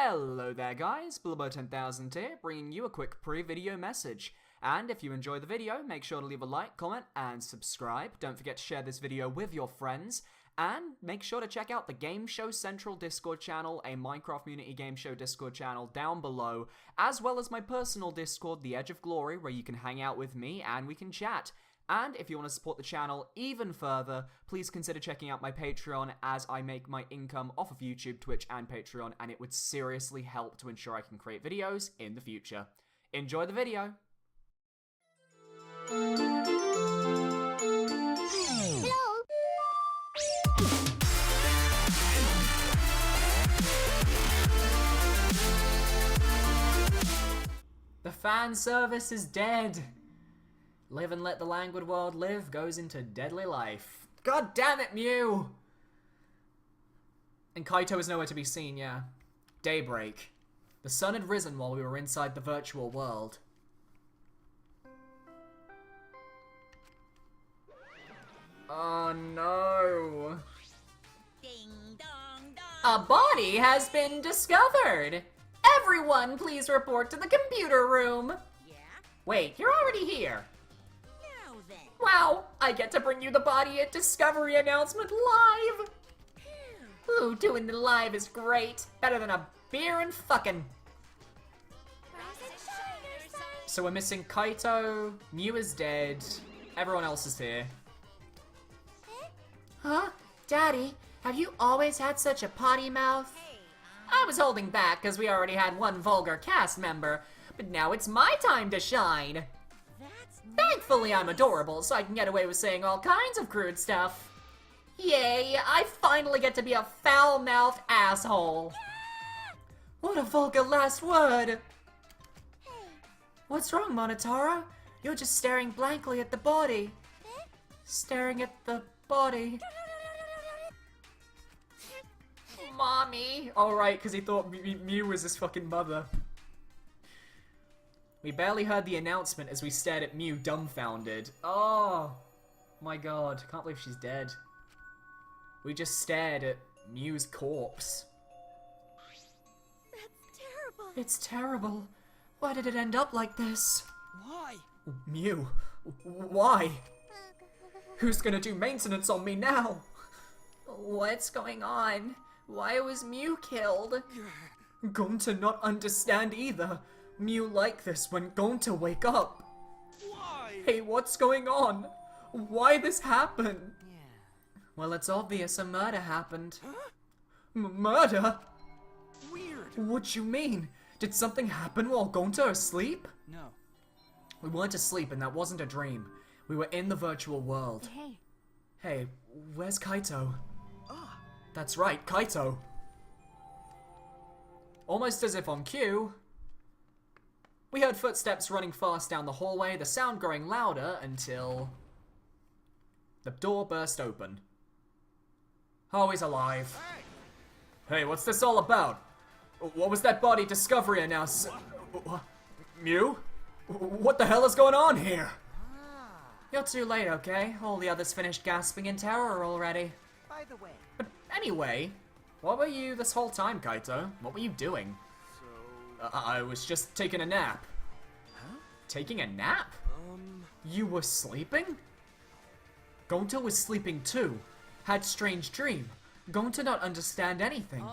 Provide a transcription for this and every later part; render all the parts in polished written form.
Hello there guys, Blubbo10000 here, bringing you a quick pre-video message. And if you enjoy the video, make sure to leave a like, comment, and subscribe. Don't forget to share this video with your friends. And make sure to check out the Game Show Central Discord channel, a Minecraft Community Game Show Discord channel down below, as well as my personal Discord, The Edge of Glory, where you can hang out with me and we can chat. And if you want to support the channel even further, please consider checking out my Patreon, as I make my income off of YouTube, Twitch, and Patreon, and it would seriously help to ensure I can create videos in the future. Enjoy the video! Hello. The fan service is dead! Live and let the languid world live goes into deadly life. God damn it, Mew! And Kaito is nowhere to be seen, yeah. Daybreak. The sun had risen while we were inside the virtual world. Oh no. Ding dong dong. A body has been discovered! Everyone, please report to the computer room! Yeah? Wait, you're already here! Now then. Wow, I get to bring you the body at Discovery announcement live! Ooh, doing the live is great. Better than a beer and fucking. So we're missing Kaito, Mew is dead, everyone else is here. Huh? Daddy, have you always had such a potty mouth? I was holding back because we already had one vulgar cast member, but now it's my time to shine. Thankfully I'm adorable, so I can get away with saying all kinds of crude stuff. Yay, I finally get to be a foul-mouthed asshole. What a vulgar last word. What's wrong, Monotaro? You're just staring blankly at the body. Staring at the body. Mommy! Alright, because he thought Mew was his fucking mother. We barely heard the announcement as we stared at Mew dumbfounded. Oh my god, can't believe she's dead. We just stared at Mew's corpse. That's terrible. It's terrible. Why did it end up like this? Why? Mew, why? Who's gonna do maintenance on me now? What's going on? Why was Mew killed? Gonta not understand either. Mew like this when Gonta wake up. Why? Hey, what's going on? Why this happen? Well, it's obvious a murder happened. Huh? Murder? Weird. What you mean? Did something happen while Gonta asleep? No. We weren't asleep and that wasn't a dream. We were in the virtual world. Hey. Hey, where's Kaito? Ah. That's right, Kaito. Almost as if on cue, we heard footsteps running fast down the hallway, the sound growing louder until the door burst open. Oh, he's alive. Hey, what's this all about? What was that body discovery announcement? Mew? What the hell is going on here? You're too late, okay? All the others finished gasping in terror already. By the way, But anyway, what were you this whole time, Kaito? What were you doing? so I was just taking a nap. Huh? Taking a nap? You were sleeping? Gonta was sleeping too. Had strange dream. Gonta not understand anything.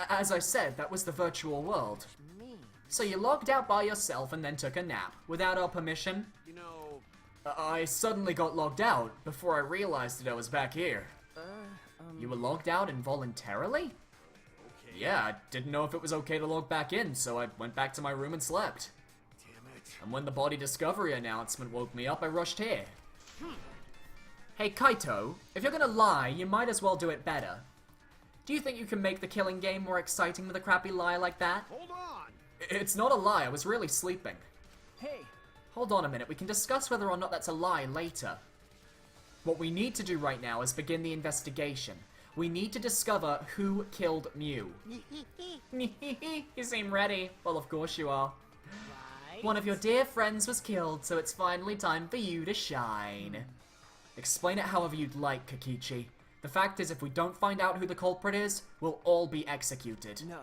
As I said, that was the virtual world. me. So you logged out by yourself and then took a nap, without our permission? You know, I suddenly got logged out before I realized that I was back here. You were logged out involuntarily? okay. Yeah, I didn't know if it was okay to log back in, so I went back to my room and slept. Damn it. And when the body discovery announcement woke me up, I rushed here. Hey Kaito, if you're gonna lie, you might as well do it better. Do you think you can make the killing game more exciting with a crappy lie like that? Hold on. It's not a lie, I was really sleeping. Hey. Hold on a minute, we can discuss whether or not that's a lie later. What we need to do right now is begin the investigation. We need to discover who killed Mew. You seem ready. Well, of course you are. Right. One of your dear friends was killed, so it's finally time for you to shine. Explain it however you'd like, Kokichi. The fact is, if we don't find out who the culprit is, we'll all be executed. No.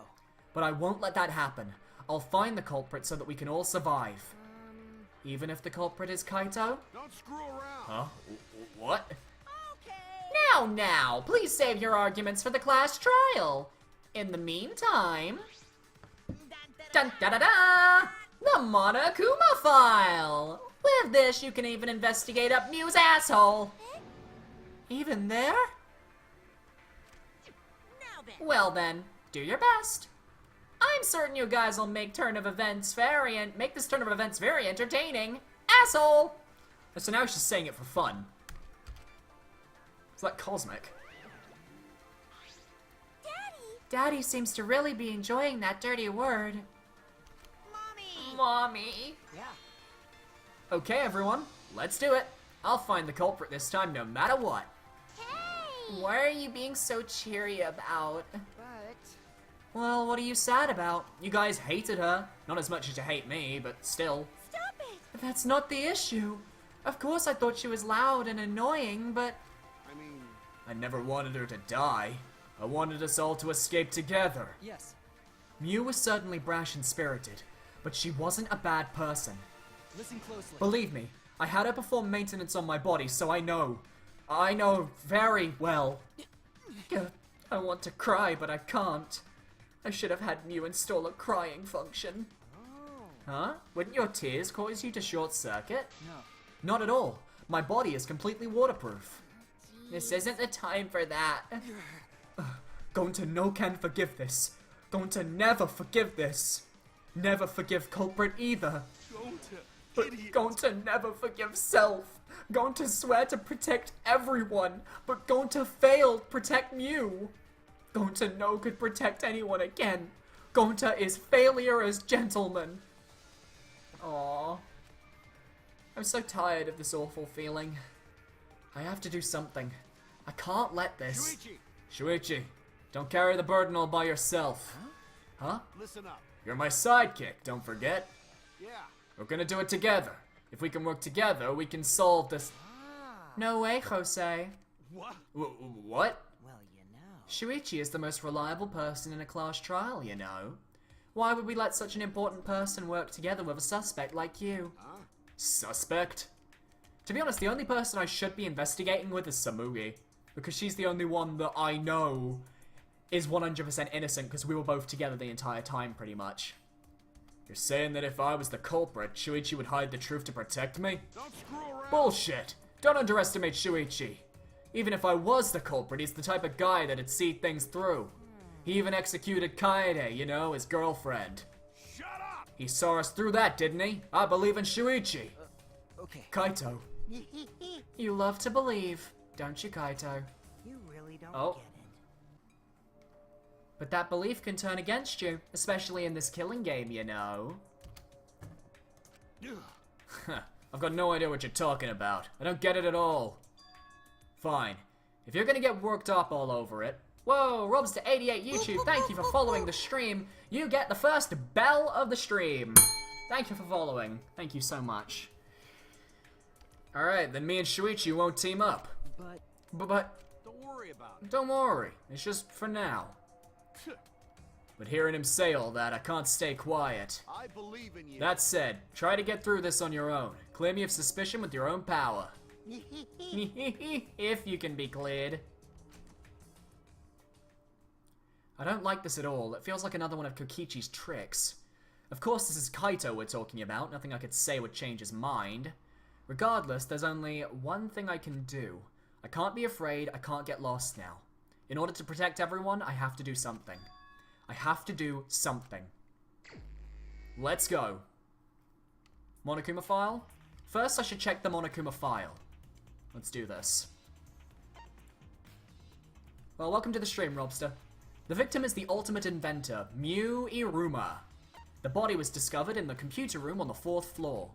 But I won't let that happen. I'll find the culprit so that we can all survive. Even if the culprit is Kaito? Don't screw around. Huh? What? Okay. Now, please save your arguments for the class trial. In the meantime... Dun da da da! The Monokuma file! With this, you can even investigate up Mew's asshole. Even there? Now then. Well then, do your best. I'm certain you guys will make this turn of events very entertaining. Asshole! So now she's saying it for fun. It's like cosmic. Daddy seems to really be enjoying that dirty word. Mommy. Yeah. Okay, everyone, let's do it. I'll find the culprit this time, no matter what. Hey. What are you being so cheery about? But Well, what are you sad about? You guys hated her. Not as much as you hate me, but still. Stop it. That's not the issue. Of course I thought she was loud and annoying, but... I mean, I never wanted her to die. I wanted us all to escape together. yes. Mew was certainly brash and spirited, but she wasn't a bad person. Listen closely. Believe me, I had her perform maintenance on my body, so I know. I know very well. I want to cry, but I can't. I should have had Mew install a crying function. Huh? Wouldn't your tears cause you to short circuit? No. Not at all. My body is completely waterproof. This isn't the time for that. Going to no can forgive this. Going to never forgive this. Never forgive culprit either. But going to never forgive self. Going to swear to protect everyone, but going to fail to protect Mew. Going to no could protect anyone again. Going to is failure as gentleman. Aww. I'm so tired of this awful feeling. I have to do something. I can't let this. Shuichi, don't carry the burden all by yourself. Huh? Listen up. You're my sidekick, don't forget. Yeah. We're gonna do it together. If we can work together, we can solve this. No way, Jose. What? What? Well, you know. Shuichi is the most reliable person in a class trial, you know. Why would we let such an important person work together with a suspect like you? Suspect? To be honest, the only person I should be investigating with is Samui. Because she's the only one that I know is 100% innocent because we were both together the entire time, pretty much. You're saying that if I was the culprit, Shuichi would hide the truth to protect me? Don't screw around. Bullshit! Don't underestimate Shuichi. Even if I was the culprit, he's the type of guy that'd see things through. He even executed Kaede, you know, his girlfriend. Shut up. He saw us through that, didn't he? I believe in Shuichi. Okay. Kaito, you love to believe, don't you, Kaito? You really don't Oh. get it. But that belief can turn against you, especially in this killing game, you know. I've got no idea what you're talking about. I don't get it at all. Fine. If you're gonna get worked up all over it... Whoa, Robster88 YouTube, thank you for following the stream. You get the first bell of the stream. Thank you for following. Thank you so much. Alright, then me and Shuichi won't team up. But Don't worry about it. don't worry, it's just for now. But hearing him say all that, I can't stay quiet. I believe in you. That said, try to get through this on your own. Clear me of suspicion with your own power. If you can be cleared. I don't like this at all. It feels like another one of Kokichi's tricks. Of course, this is Kaito we're talking about. Nothing I could say would change his mind. Regardless, there's only one thing I can do. I can't be afraid. I can't get lost now. In order to protect everyone, I have to do something. I have to do something. Let's go. Monokuma file? First, I should check the Monokuma file. Let's do this. Well, welcome to the stream, Robster. The victim is the ultimate inventor, Mew Iruma. The body was discovered in the computer room on the 4th floor.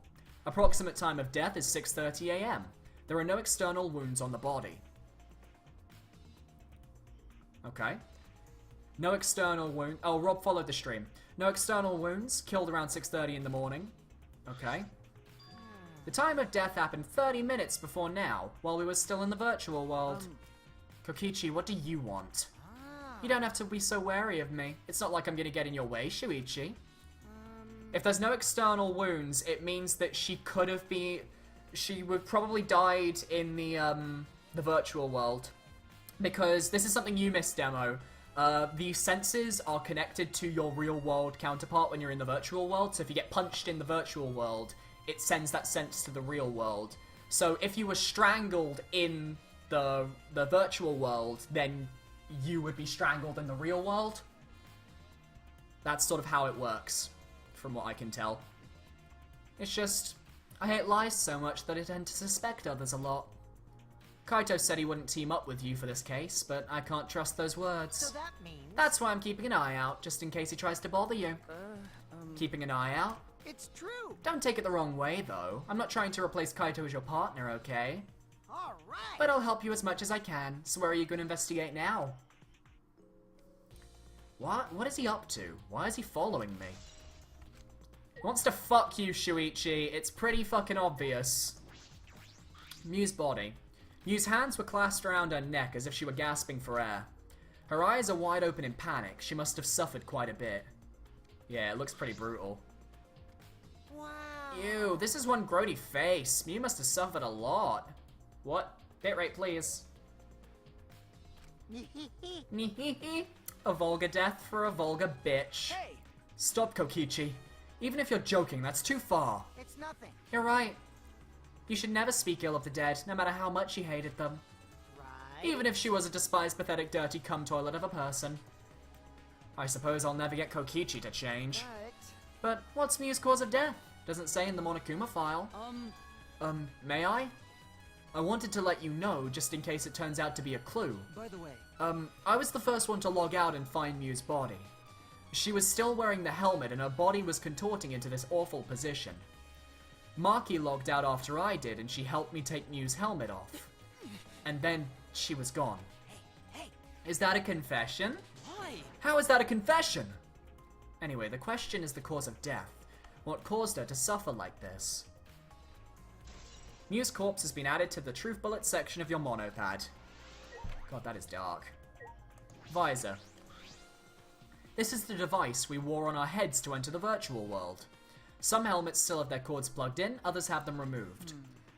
Approximate time of death is 6:30 AM. There are no external wounds on the body. Okay. No external wound. Oh, Rob followed the stream. No external wounds. Killed around 6:30 in the morning. Okay. The time of death happened 30 minutes before now, while we were still in the virtual world. Kokichi, what do you want? You don't have to be so wary of me. It's not like I'm gonna get in your way, Shuichi. If there's no external wounds, it means that she could have been... She would probably died in the virtual world. Because this is something you missed, Demo. The senses are connected to your real world counterpart when you're in the virtual world. So if you get punched in the virtual world, it sends that sense to the real world. So if you were strangled in the virtual world, then you would be strangled in the real world. That's sort of how it works, from what I can tell. It's just, I hate lies so much that I tend to suspect others a lot. Kaito said he wouldn't team up with you for this case, but I can't trust those words. So that means... That's why I'm keeping an eye out, just in case he tries to bother you. Keeping an eye out? It's true. Don't take it the wrong way, though. I'm not trying to replace Kaito as your partner, okay? All right. But I'll help you as much as I can, so where are you going to investigate now? What is he up to? Why is he following me? He wants to fuck you, Shuichi. It's pretty fucking obvious. Miu's body. Miu's hands were clasped around her neck as if she were gasping for air. Her eyes are wide open in panic. She must have suffered quite a bit. Yeah, it looks pretty brutal. Wow. Ew, this is one grody face. Miu must have suffered a lot. What? Bitrate, please. A vulgar death for a vulgar bitch. Hey, Stop, Kokichi. Even if you're joking, that's too far. it's nothing. You're right. You should never speak ill of the dead, no matter how much you hated them. Right. Even if she was a despised, pathetic, dirty cum toilet of a person. I suppose I'll never get Kokichi to change. But what's Miu's cause of death? Doesn't say in the Monokuma file. May I? I wanted to let you know, just in case it turns out to be a clue. By the way, I was the first one to log out and find Miu's body. She was still wearing the helmet and her body was contorting into this awful position. Maki logged out after I did and she helped me take Miu's helmet off. And then she was gone. hey, Is that a confession? why? How is that a confession? Anyway, the question is the cause of death. What caused her to suffer like this? Miu's corpse has been added to the truth bullet section of your monopad. God, that is dark. Visor. This is the device we wore on our heads to enter the virtual world. Some helmets still have their cords plugged in, others have them removed.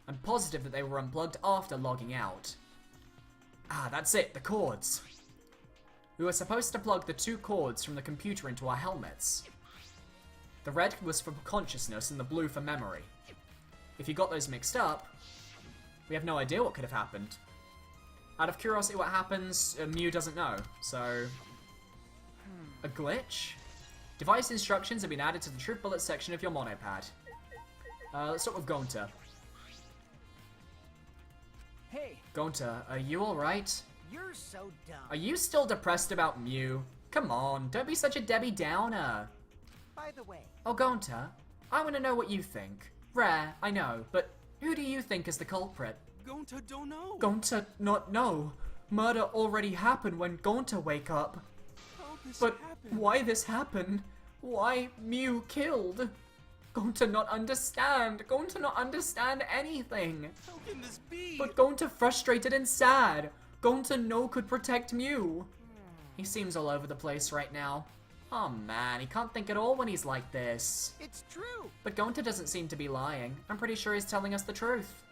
I'm positive that they were unplugged after logging out. Ah, that's it, the cords. We were supposed to plug the two cords from the computer into our helmets. The red was for consciousness and the blue for memory. If you got those mixed up, we have no idea what could have happened. Out of curiosity, what happens, Miu doesn't know, so... A glitch? Device instructions have been added to the truth bullet section of your monopad. Let's start with Gonta. Hey, Gonta, are you alright? you're so dumb. Are you still depressed about Miu? Come on, don't be such a Debbie Downer. By the way, Oh, Gonta, I want to know what you think. Rare, I know, but who do you think is the culprit? Gonta don't know. Gonta not know. Murder already happened when Gonta wake up. How this But happened? why this happened? Why Miu killed? Gonta not understand. Gonta not understand anything. How can this be? But Gonta frustrated and sad. Gonta no could protect Miu. He seems all over the place right now. Oh man, he can't think at all when he's like this. it's true. But Gonta doesn't seem to be lying. I'm pretty sure he's telling us the truth.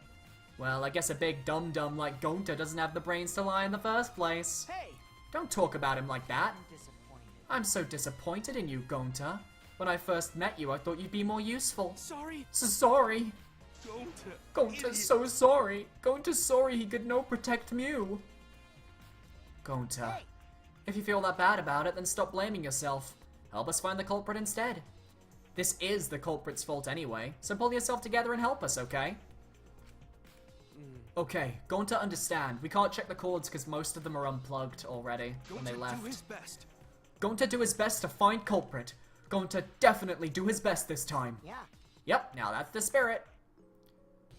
Well, I guess a big dum-dum like Gonta doesn't have the brains to lie in the first place. Hey, Don't talk about him like that. I'm disappointed. I'm so disappointed in you, Gonta. When I first met you, I thought you'd be more useful. Sorry, So sorry. Gonta. Gonta's idiot. so sorry. Gonta's sorry he could no protect Mew. Gonta, Hey, if you feel that bad about it, then stop blaming yourself. Help us find the culprit instead. This is the culprit's fault anyway, so pull yourself together and help us, okay? Okay, Gonta, understand. We can't check the cords because most of them are unplugged already when they Gonta left. do his best. Gonta do his best to find culprit. Gonta definitely do his best this time. yeah. Yep, now that's the spirit.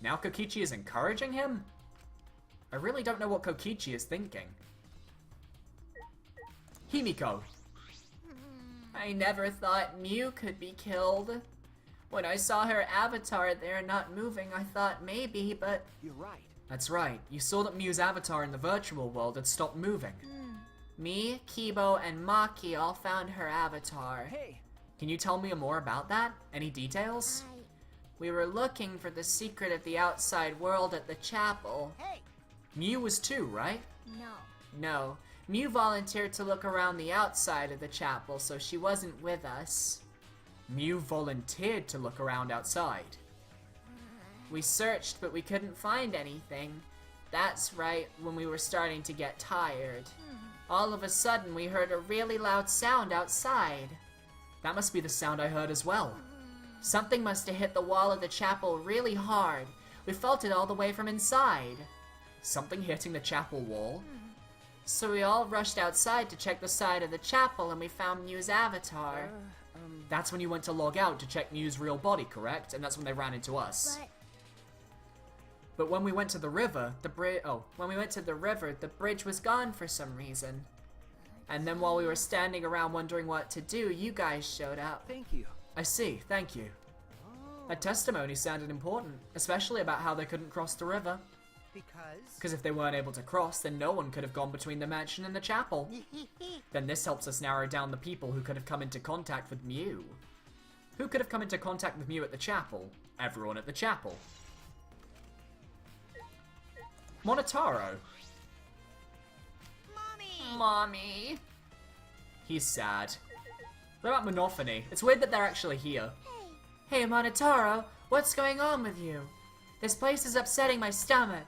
Now Kokichi is encouraging him? I really don't know what Kokichi is thinking. Himiko. I never thought Mew could be killed. When I saw her avatar there not moving, I thought maybe, but... You're right. That's right, you saw that Mew's avatar in the virtual world had stopped moving. Me, Kibo, and Maki all found her avatar. Hey, Can you tell me more about that? Any details? We were looking for the secret of the outside world at the chapel. hey. Mew was too, right? No. No. Mew volunteered to look around the outside of the chapel, so she wasn't with us. Mew volunteered to look around outside. We searched, but we couldn't find anything. That's right, when we were starting to get tired. All of a sudden, we heard a really loud sound outside. That must be the sound I heard as well. Something must have hit the wall of the chapel really hard. We felt it all the way from inside. Something hitting the chapel wall? So we all rushed outside to check the side of the chapel and we found Mew's avatar. That's when you went to log out to check Mew's real body, correct? And that's when they ran into us. But when we went to the river, the bridge was gone for some reason. And then while we were standing around wondering what to do, you guys showed up. Thank you. I see, thank you. That testimony sounded important, especially about how they couldn't cross the river. Because if they weren't able to cross, then no one could have gone between the mansion and the chapel. Then this helps us narrow down the people who could have come into contact with Mew. Who could have come into contact with Mew at the chapel? Everyone at the chapel. Monotaro. Mommy. He's sad. What about Monophony? It's weird that they're actually here. Hey, Monotaro, what's going on with you? This place is upsetting my stomach.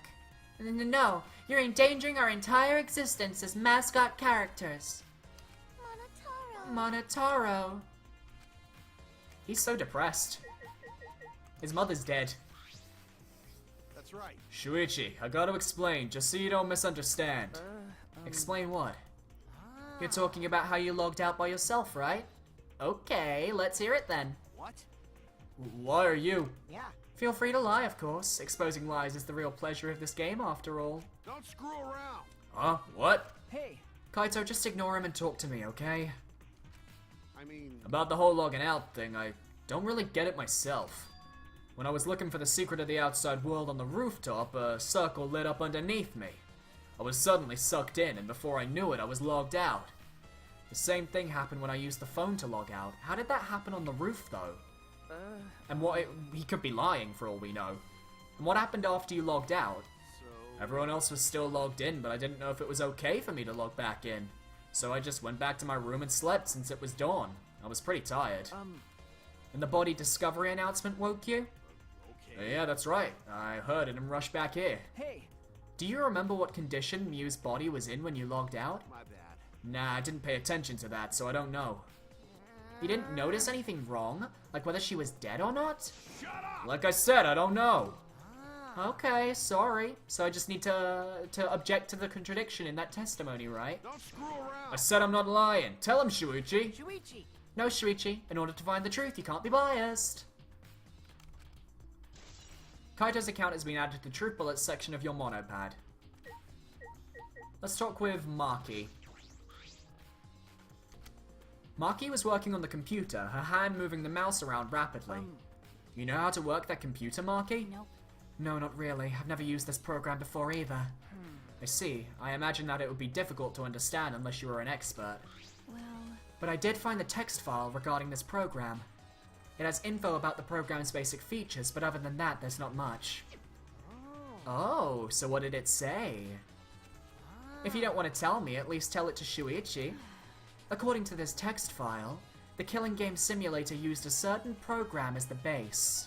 No, you're endangering our entire existence as mascot characters. Monotaro. He's so depressed. His mother's dead. That's right. Shuichi, I gotta explain, just so you don't misunderstand. Explain what? You're talking about how you logged out by yourself, right? Okay, let's hear it then. What? Why are you? Yeah. Feel free to lie, of course. Exposing lies is the real pleasure of this game, after all. Don't screw around. Huh? What? Hey. Kaito, just ignore him and talk to me, okay? I mean, About the whole logging out thing, I don't really get it myself. When I was looking for the secret of the outside world on the rooftop, a circle lit up underneath me. I was suddenly sucked in, and before I knew it, I was logged out. The same thing happened when I used the phone to log out. How did that happen on the roof, though? And he could be lying for all we know. And what happened after you logged out? so... Everyone else was still logged in, but I didn't know if it was okay for me to log back in. So I just went back to my room and slept since it was dawn. I was pretty tired. And the body discovery announcement woke you? Okay. Yeah, that's right. I heard it and rushed back here. Hey. Do you remember what condition Mew's body was in when you logged out? My bad. Nah, I didn't pay attention to that, so I don't know. You didn't notice anything wrong? Like whether she was dead or not? Shut up! Like I said, I don't know. Okay, sorry. So I just need to object to the contradiction in that testimony, right? Don't screw around. I said I'm not lying. Tell him, Shuichi. Shuichi. No, Shuichi. In order to find the truth, you can't be biased. Kaito's account has been added to the Truth Bullets section of your monopad. Let's talk with Maki. Maki was working on the computer, her hand moving the mouse around rapidly. You know how to work that computer, Maki? Nope. No, not really. I've never used this program before either. I see. I imagine that it would be difficult to understand unless you were an expert. Well, But I did find the text file regarding this program. It has info about the program's basic features, but other than that, there's not much. Oh, so what did it say? If you don't want to tell me, at least tell it to Shuichi. According to this text file, the killing game simulator used a certain program as the base.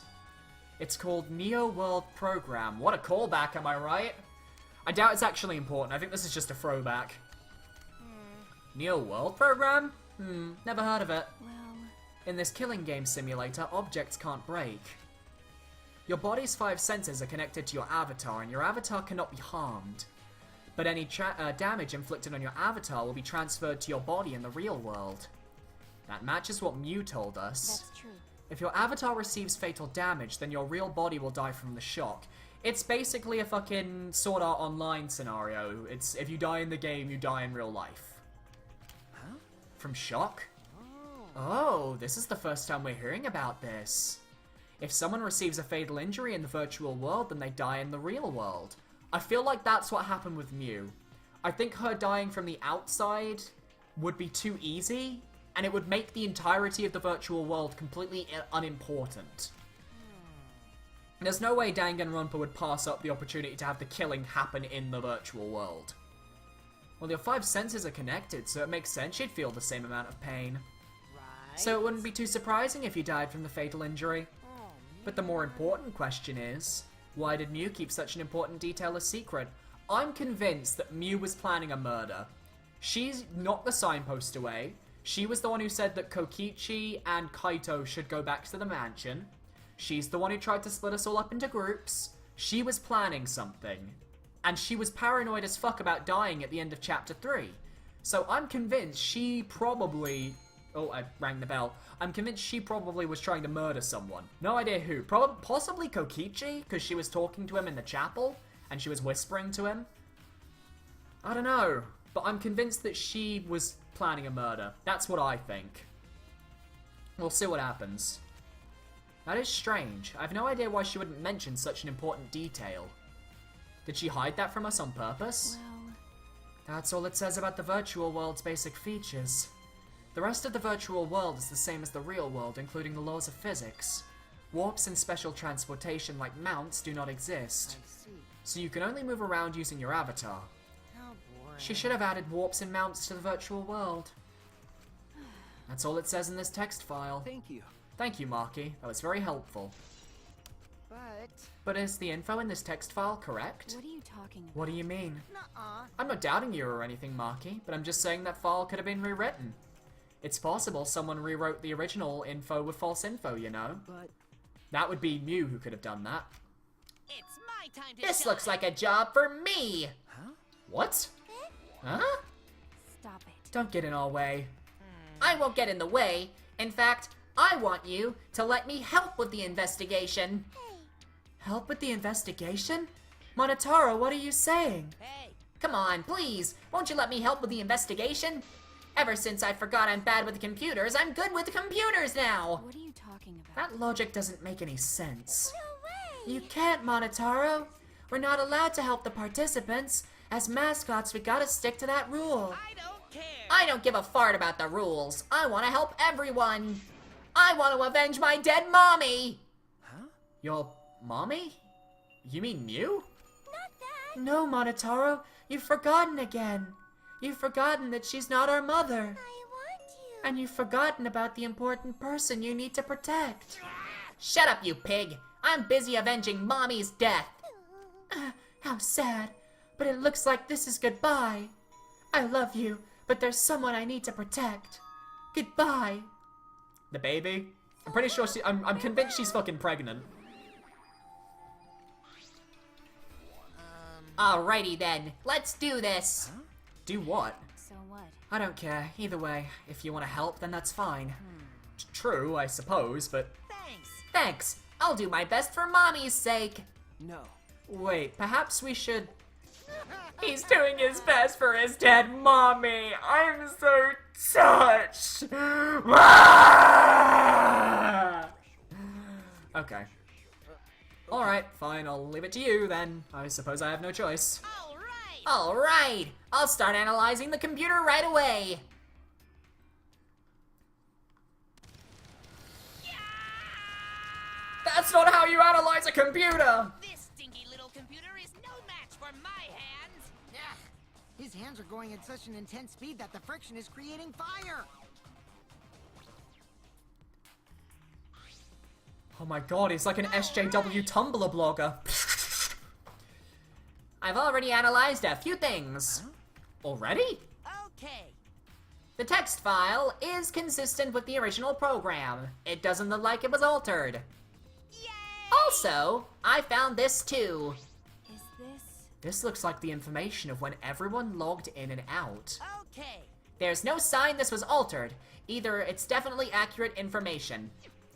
It's called Neo World Program. What a callback, am I right? I doubt it's actually important. I think this is just a throwback. Neo World Program? Never heard of it. well, In this killing game simulator, objects can't break. Your body's 5 senses are connected to your avatar, and your avatar cannot be harmed. But any damage inflicted on your avatar will be transferred to your body in the real world. That matches what Mew told us. that's true. If your avatar receives fatal damage, then your real body will die from the shock. It's basically a fucking Sword Art Online scenario. It's if you die in the game, you die in real life. Huh? From shock? Oh, this is the first time we're hearing about this. If someone receives a fatal injury in the virtual world, then they die in the real world. I feel like that's what happened with Mew. I think her dying from the outside would be too easy, and it would make the entirety of the virtual world completely unimportant. There's no way Danganronpa would pass up the opportunity to have the killing happen in the virtual world. Well, your 5 senses are connected, so it makes sense she'd feel the same amount of pain. Right. So it wouldn't be too surprising if you died from the fatal injury. Oh, But the more important question is, why did Mew keep such an important detail a secret? I'm convinced that Mew was planning a murder. She's knocked the signpost away. She was the one who said that Kokichi and Kaito should go back to the mansion. She's the one who tried to split us all up into groups. She was planning something. And she was paranoid as fuck about dying at the end of chapter 3. So I'm convinced she probably... Oh, I rang the bell. I'm convinced she probably was trying to murder someone. No idea who. Possibly Kokichi, because she was talking to him in the chapel, and she was whispering to him. I don't know, but I'm convinced that she was planning a murder. That's what I think. We'll see what happens. That is strange. I have no idea why she wouldn't mention such an important detail. Did she hide that from us on purpose? Well, That's all it says about the virtual world's basic features. The rest of the virtual world is the same as the real world, including the laws of physics. Warps and special transportation like mounts do not exist, I see. so you can only move around using your avatar. How boring. She should have added warps and mounts to the virtual world. That's all it says in this text file. Thank you. Thank you, Marky. That was very helpful. But is the info in this text file correct? what are you talking about? What do you mean? Nuh-uh. I'm not doubting you or anything, Marky, but I'm just saying that file could have been rewritten. It's possible someone rewrote the original info with false info, you know? But That would be Mew who could have done that. It's my time to This shine. looks like a job for me! Huh? What? Huh? Stop it. Don't get in our way. I won't get in the way. In fact, I want you to let me help with the investigation. Help with the investigation? Monotaro, what are you saying? Hey, Come on, please. Won't you let me help with the investigation? Ever since I forgot I'm bad with computers, I'm good with computers now. What are you talking about? That logic doesn't make any sense. No way! You can't, Monotaro. We're not allowed to help the participants. As mascots, we gotta stick to that rule. I don't care. I don't give a fart about the rules. I want to help everyone. I want to avenge my dead mommy. Your mommy? You mean Mew? Not that! No, Monotaro. You've forgotten again. You've forgotten that she's not our mother. I want you! And you've forgotten about the important person you need to protect. Shut up, you pig. I'm busy avenging mommy's death. How sad. But it looks like this is goodbye. I love you, but there's someone I need to protect. Goodbye. The baby? I'm pretty sure I'm convinced she's fucking pregnant. Alrighty then, let's do this. Do what? So what? I don't care. Either way, if you want to help, then that's fine. True, I suppose, but... Thanks. Thanks. I'll do my best for mommy's sake. no. Wait, perhaps we should... He's doing his best for his dead mommy. I'm so touched. Okay. Alright, fine, I'll leave it to you then. I suppose I have no choice. All right. Alright, I'll start analyzing the computer right away. That's not how you analyze a computer! This stinky little computer is no match for my hands. Ugh. His hands are going at such an intense speed that the friction is creating fire. Oh my god, he's like an SJW Tumblr blogger. I've already analyzed a few things. Already? Okay. The text file is consistent with the original program. It doesn't look like it was altered. Yay! Also, I found this too. Is this... This looks like the information of when everyone logged in and out. Okay. There's no sign this was altered. Either it's definitely accurate information.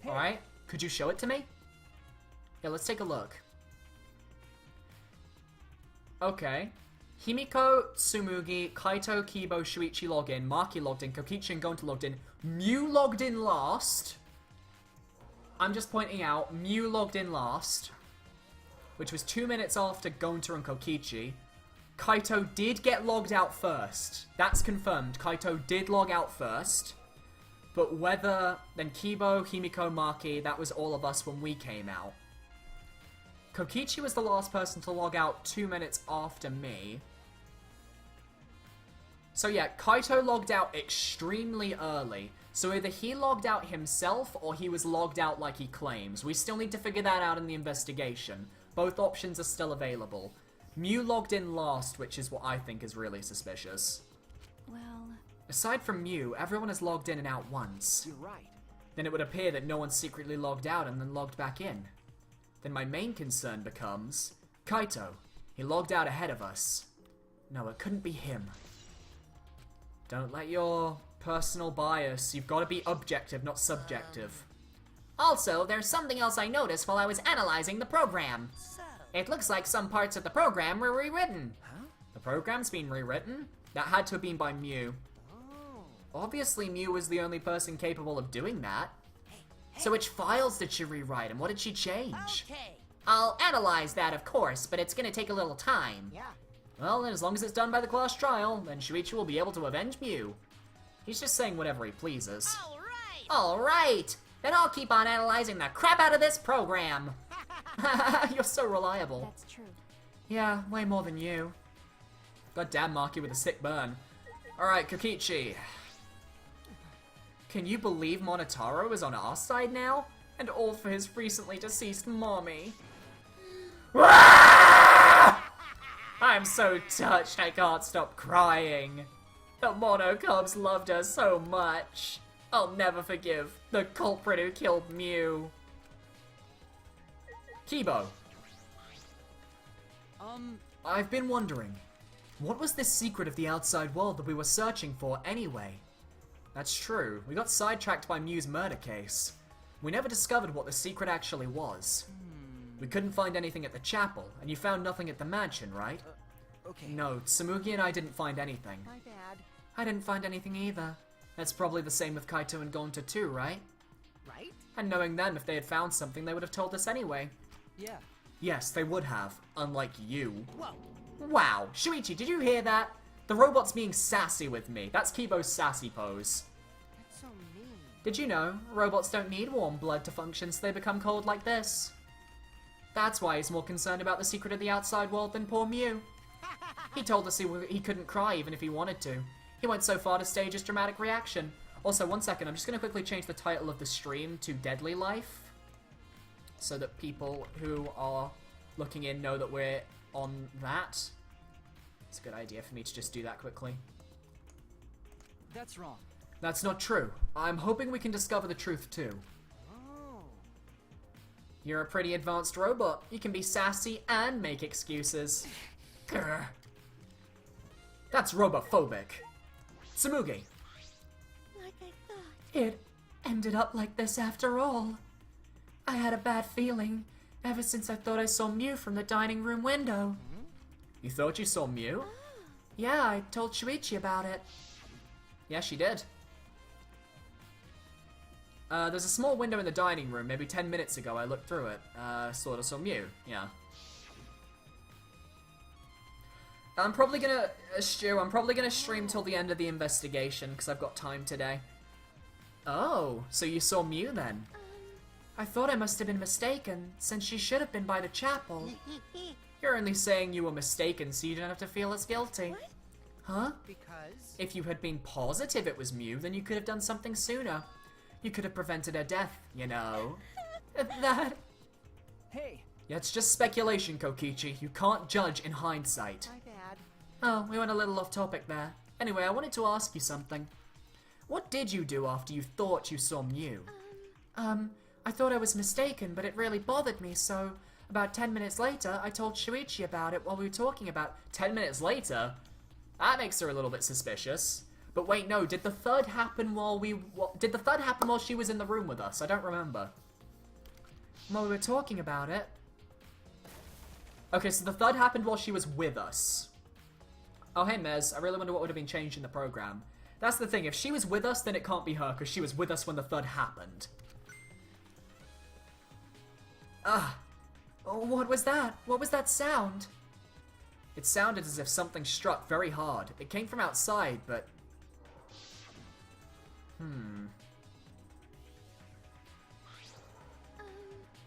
Alright, could you show it to me? Yeah, let's take a look. Okay. Himiko, Tsumugi, Kaito, Kibo, Shuichi logged in, Maki logged in, Kokichi and Gonta logged in, Mew logged in last. I'm just pointing out, Mew logged in last, which was 2 minutes after Gonta and Kokichi. Kaito did get logged out first. That's confirmed. Kaito did log out first. But whether... Then Kibo, Himiko, Maki, that was all of us when we came out. Kokichi was the last person to log out 2 minutes after me. So yeah, Kaito logged out extremely early. So either he logged out himself or he was logged out like he claims. We still need to figure that out in the investigation. Both options are still available. Mew logged in last, which is what I think is really suspicious. Well... Aside from Mew, everyone has logged in and out once. You're right. Then it would appear that no one secretly logged out and then logged back in. Then my main concern becomes... Kaito. He logged out ahead of us. No, it couldn't be him. Don't let your personal bias... You've got to be objective, not subjective. Also, there's something else I noticed while I was analyzing the program. It looks like some parts of the program were rewritten. The program's been rewritten? That had to have been by Mew. Obviously, Mew was the only person capable of doing that. So which files did she rewrite and what did she change? Okay. I'll analyze that, of course, but it's gonna take a little time. Yeah. Well, then as long as it's done by the class trial, then Shuichi will be able to avenge Mew. He's just saying whatever he pleases. Alright. Alright, then I'll keep on analyzing the crap out of this program. You're so reliable. That's true. Yeah, way more than you. Goddamn Maki with a sick burn. Alright, Kokichi. Can you believe Monotaro is on our side now? And all for his recently deceased mommy. I'm so touched I can't stop crying. The Monocubs loved her so much. I'll never forgive the culprit who killed Mew. Kibo. I've been wondering, what was this secret of the outside world that we were searching for anyway? That's true, we got sidetracked by Mew's murder case. We never discovered what the secret actually was. We couldn't find anything at the chapel, and you found nothing at the mansion, right? Okay. No, Tsurugi and I didn't find anything. My bad. I didn't find anything either. That's probably the same with Kaito and Gonta too, right? Right? And knowing them, if they had found something, they would have told us anyway. Yeah. Yes, they would have, unlike you. Whoa. Wow, Shuichi, did you hear that? The robot's being sassy with me. That's Kibo's sassy pose. That's so mean. Did you know, robots don't need warm blood to function, so they become cold like this? That's why he's more concerned about the secret of the outside world than poor Mew. He told us he couldn't cry even if he wanted to. He went so far to stage his dramatic reaction. Also, one second, I'm just going to quickly change the title of the stream to Deadly Life, so that people who are looking in know that we're on that. It's a good idea for me to just do that quickly. That's wrong. That's not true. I'm hoping we can discover the truth too. Oh. You're a pretty advanced robot. You can be sassy and make excuses. Grr. That's robophobic. Tsumugi. Like I thought. It ended up like this after all. I had a bad feeling ever since I thought I saw Mew from the dining room window. You thought you saw Mew? Yeah, I told Shuichi about it. Yeah, she did. There's a small window in the dining room. Maybe 10 minutes ago I looked through it. Sort of saw Mew. Yeah. I'm probably gonna stream till the end of the investigation because I've got time today. Oh, so you saw Mew then? I thought I must have been mistaken, since she should have been by the chapel. You're only saying you were mistaken so you don't have to feel as guilty. What? Huh? Because... If you had been positive it was Mew, then you could have done something sooner. You could have prevented her death, you know. That... Hey, Yeah, it's just speculation, Kokichi. You can't judge in hindsight. My bad. Oh, we went a little off topic there. Anyway, I wanted to ask you something. What did you do after you thought you saw Mew? I thought I was mistaken, but it really bothered me, so about 10 minutes later, I told Shuichi about it while we were talking about... 10 minutes later? That makes her a little bit suspicious. But wait, no, did the third happen while she was in the room with us? I don't remember. While we were talking about it... Okay, so the third happened while she was with us. Oh, hey, Mez, I really wonder what would have been changed in the program. That's the thing, if she was with us, then it can't be her, because she was with us when the third happened. What was that? What was that sound? It sounded as if something struck very hard. It came from outside, but...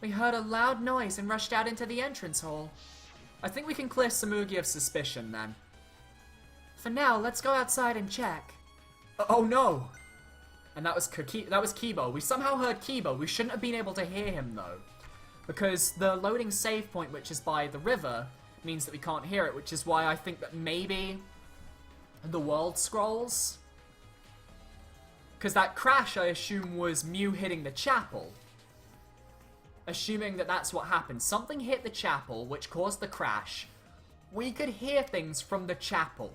We heard a loud noise and rushed out into the entrance hall. I think we can clear Samugi of suspicion, then. For now, let's go outside and check. Oh no! And that was Kibo. We somehow heard Kibo. We shouldn't have been able to hear him, though. Because the loading save point, which is by the river, means that we can't hear it, which is why I think that maybe the world scrolls. Because that crash, I assume, was Mew hitting the chapel. Assuming that that's what happened. Something hit the chapel, which caused the crash. We could hear things from the chapel.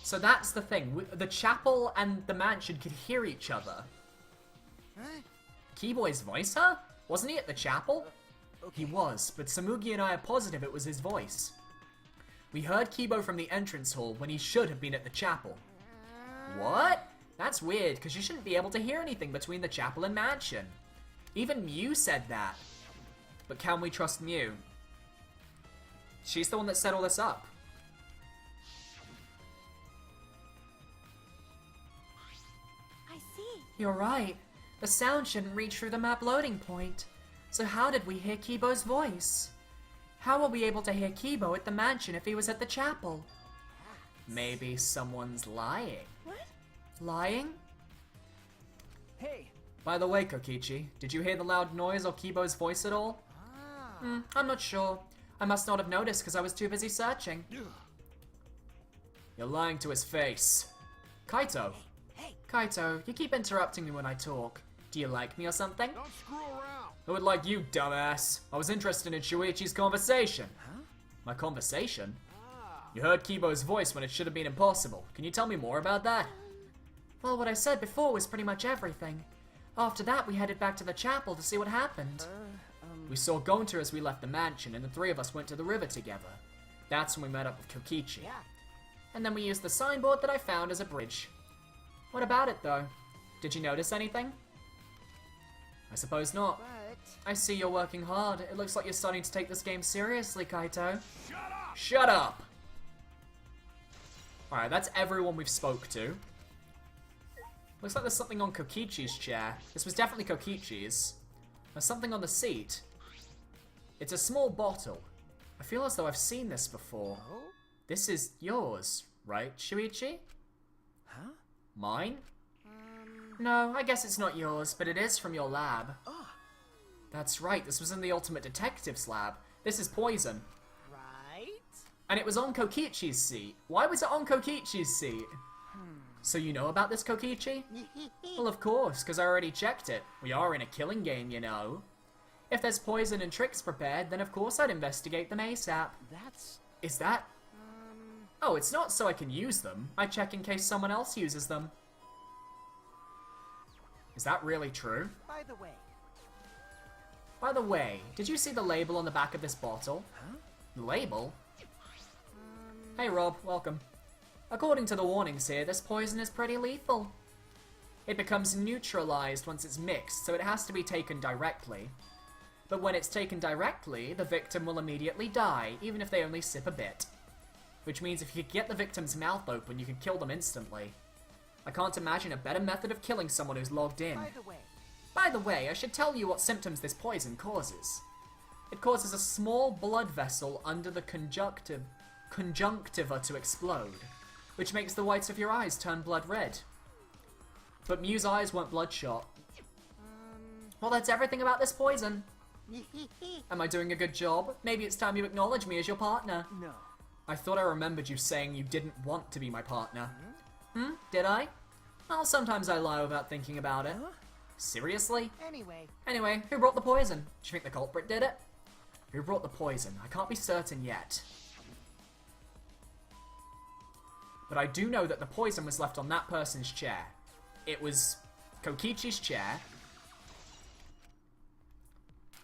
So that's the thing. The chapel and the mansion could hear each other. Huh? Keyboy's voice, huh? Wasn't he at the chapel? He was, but Samugi and I are positive it was his voice. We heard Kibo from the entrance hall when he should have been at the chapel. What? That's weird, because you shouldn't be able to hear anything between the chapel and mansion. Even Mew said that. But can we trust Mew? She's the one that set all this up. I see. You're right. The sound shouldn't reach through the map loading point. So how did we hear Kibo's voice? How were we able to hear Kibo at the mansion if he was at the chapel? Maybe someone's lying. What? Lying? Hey. By the way, Kokichi, did you hear the loud noise or Kibo's voice at all? I'm not sure. I must not have noticed because I was too busy searching. You're lying to his face. Kaito. Hey. Kaito, you keep interrupting me when I talk. Do you like me or something? Don't screw around. Who would like you, dumbass? I was interested in Shuichi's conversation. Huh? My conversation? You heard Kibo's voice when it should have been impossible. Can you tell me more about that? Well, what I said before was pretty much everything. After that, we headed back to the chapel to see what happened. We saw Gonta as we left the mansion, and the three of us went to the river together. That's when we met up with Kokichi. Yeah. And then we used the signboard that I found as a bridge. What about it, though? Did you notice anything? I suppose not. But I see you're working hard. It looks like you're starting to take this game seriously, Kaito. Shut up! Alright, that's everyone we've spoke to. Looks like there's something on Kokichi's chair. This was definitely Kokichi's. There's something on the seat. It's a small bottle. I feel as though I've seen this before. oh, This is yours, right, Shuichi? huh? Mine? No, I guess it's not yours, but it is from your lab. That's right, this was in the Ultimate Detective's lab. This is poison. Right. And it was on Kokichi's seat. Why was it on Kokichi's seat? So you know about this, Kokichi? Well, of course, because I already checked it. We are in a killing game, you know. If there's poison and tricks prepared, then of course I'd investigate them ASAP. That's Is that... Oh, it's not so I can use them. I check in case someone else uses them. Is that really true? by the way. By the way, did you see the label on the back of this bottle? Huh? The label? Hey Rob, welcome. According to the warnings here, this poison is pretty lethal. It becomes neutralized once it's mixed, so it has to be taken directly. But when it's taken directly, the victim will immediately die, even if they only sip a bit. Which means if you could get the victim's mouth open, you could kill them instantly. I can't imagine a better method of killing someone who's logged in. By the way, I should tell you what symptoms this poison causes. It causes a small blood vessel under the conjunctiva to explode, which makes the whites of your eyes turn blood red. But Mew's eyes weren't bloodshot. Well, that's everything about this poison. Am I doing a good job? Maybe it's time you acknowledge me as your partner. No. I thought I remembered you saying you didn't want to be my partner. Did I? Well, sometimes I lie without thinking about it. Seriously? Anyway, Who brought the poison? Do you think the culprit did it? Who brought the poison? I can't be certain yet. But I do know that the poison was left on that person's chair. It was Kokichi's chair.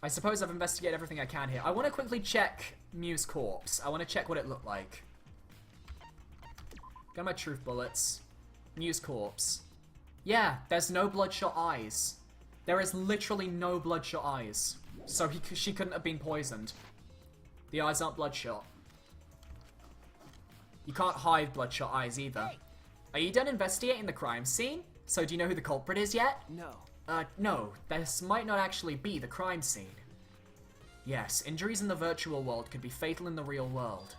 I suppose I've investigated everything I can here. I want to quickly check Mew's corpse. I want to check what it looked like. Got my truth bullets. Mew's corpse. Yeah, there's no bloodshot eyes. There is literally no bloodshot eyes. So she couldn't have been poisoned. The eyes aren't bloodshot. You can't hide bloodshot eyes either. Are you done investigating the crime scene? So do you know who the culprit is yet? No. No. This might not actually be the crime scene. Yes, injuries in the virtual world could be fatal in the real world.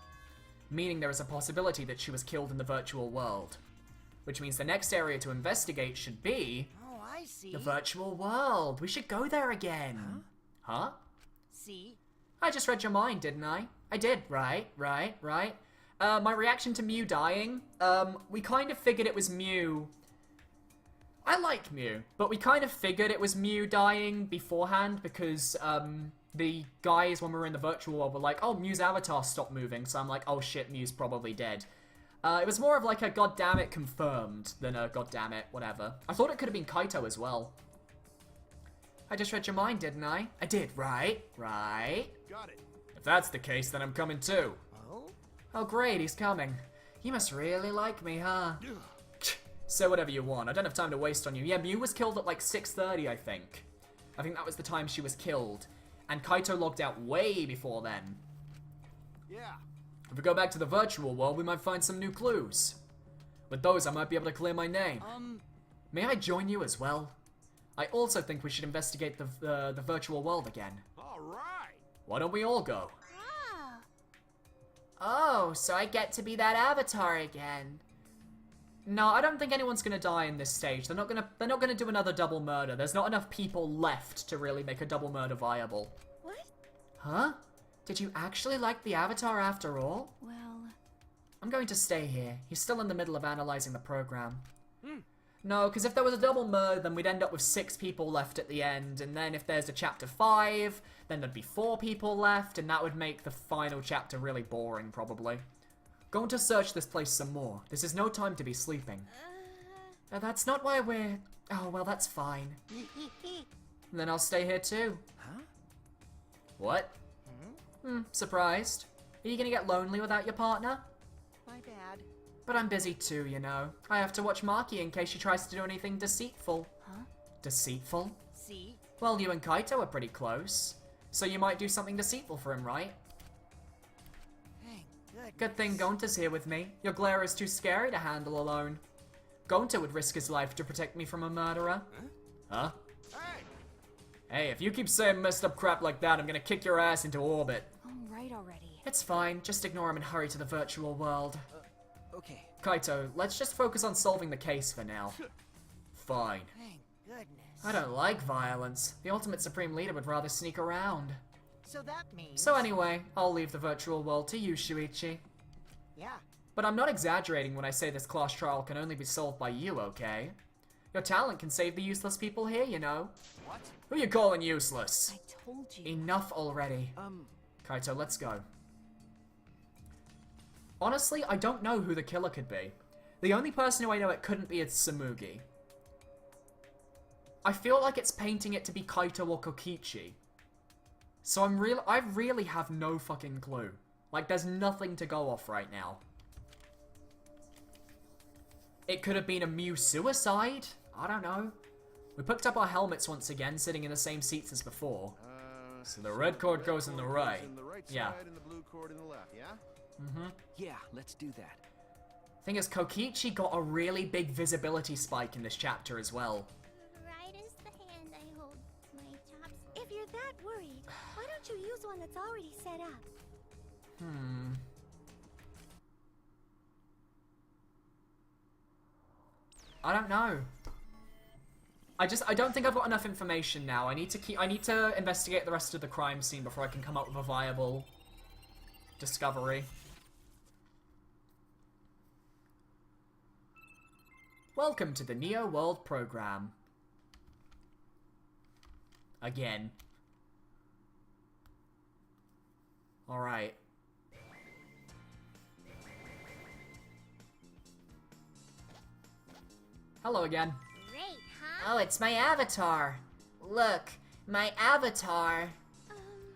Meaning there is a possibility that she was killed in the virtual world. Which means the next area to investigate should be... Oh, I see. the virtual world. We should go there again. Huh? See? I just read your mind, didn't I? I did, right. My reaction to Mew dying, we kind of figured it was Mew. I like Mew, but we kind of figured it was Mew dying beforehand because, the guys, when we were in the virtual world, were like, oh, Mew's avatar stopped moving, so I'm like, oh shit, Mew's probably dead. It was more of like a goddammit confirmed than a goddammit whatever. I thought it could have been Kaito as well. I just read your mind, didn't I? I did, right? Got it. If that's the case, then I'm coming too. Oh? Oh great, he's coming. You must really like me, huh? Say whatever you want, I don't have time to waste on you. Yeah, Mew was killed at like 6:30, I think. I think that was the time she was killed. And Kaito logged out way before then. Yeah. If we go back to the virtual world, we might find some new clues. With those, I might be able to clear my name. May I join you as well? I also think we should investigate the virtual world again. All right. Why don't we all go? Ah. Oh, so I get to be that avatar again. No, I don't think anyone's gonna die in this stage. They're not gonna do another double murder. There's not enough people left to really make a double murder viable. What? Huh? Did you actually like the avatar after all? Well... I'm going to stay here. He's still in the middle of analyzing the program. No, because if there was a double murder, then we'd end up with 6 people left at the end, and then if there's a chapter 5, then there'd be 4 people left, and that would make the final chapter really boring, probably. Going to search this place some more. This is no time to be sleeping. That's not why we're... Oh, well, that's fine. Then I'll stay here too. Huh? What? Surprised. Are you gonna get lonely without your partner? My bad. But I'm busy too, you know. I have to watch Maki in case she tries to do anything deceitful. Huh? Deceitful? See? Well, you and Kaito are pretty close. So you might do something deceitful for him, right? Thank goodness. Good thing Gonta's here with me. Your glare is too scary to handle alone. Gonta would risk his life to protect me from a murderer. Huh? Hey. Hey, if you keep saying messed up crap like that, I'm gonna kick your ass into orbit. All right already. It's fine, just ignore him and hurry to the virtual world. Okay. Kaito, let's just focus on solving the case for now. Fine. Thank goodness. I don't like violence. The ultimate supreme leader would rather sneak around. So that means... So anyway, I'll leave the virtual world to you, Shuichi. Yeah. But I'm not exaggerating when I say this class trial can only be solved by you, okay? Your talent can save the useless people here, you know. What? Who you calling useless? I told you. Enough already. Kaito, let's go. Honestly, I don't know who the killer could be. The only person who I know it couldn't be is Samugi. I feel like it's painting it to be Kaito or Kokichi. So I really have no fucking clue. Like, there's nothing to go off right now. It could have been a Mew suicide? I don't know. We picked up our helmets once again, sitting in the same seats as before. So the red cord goes in the right. In the right Yeah. side and the blue cord in the left, yeah? Yeah, let's do that. Thing is, Kokichi got a really big visibility spike in this chapter as well. Right is the hand I hold my chops. If you're that worried, why don't you use one that's already set up? I don't know. I don't think I've got enough information now. I need to investigate the rest of the crime scene before I can come up with a viable discovery. Welcome to the Neo World program. Again. Alright. Hello again. Great, huh? Oh, it's my avatar. Look, my avatar.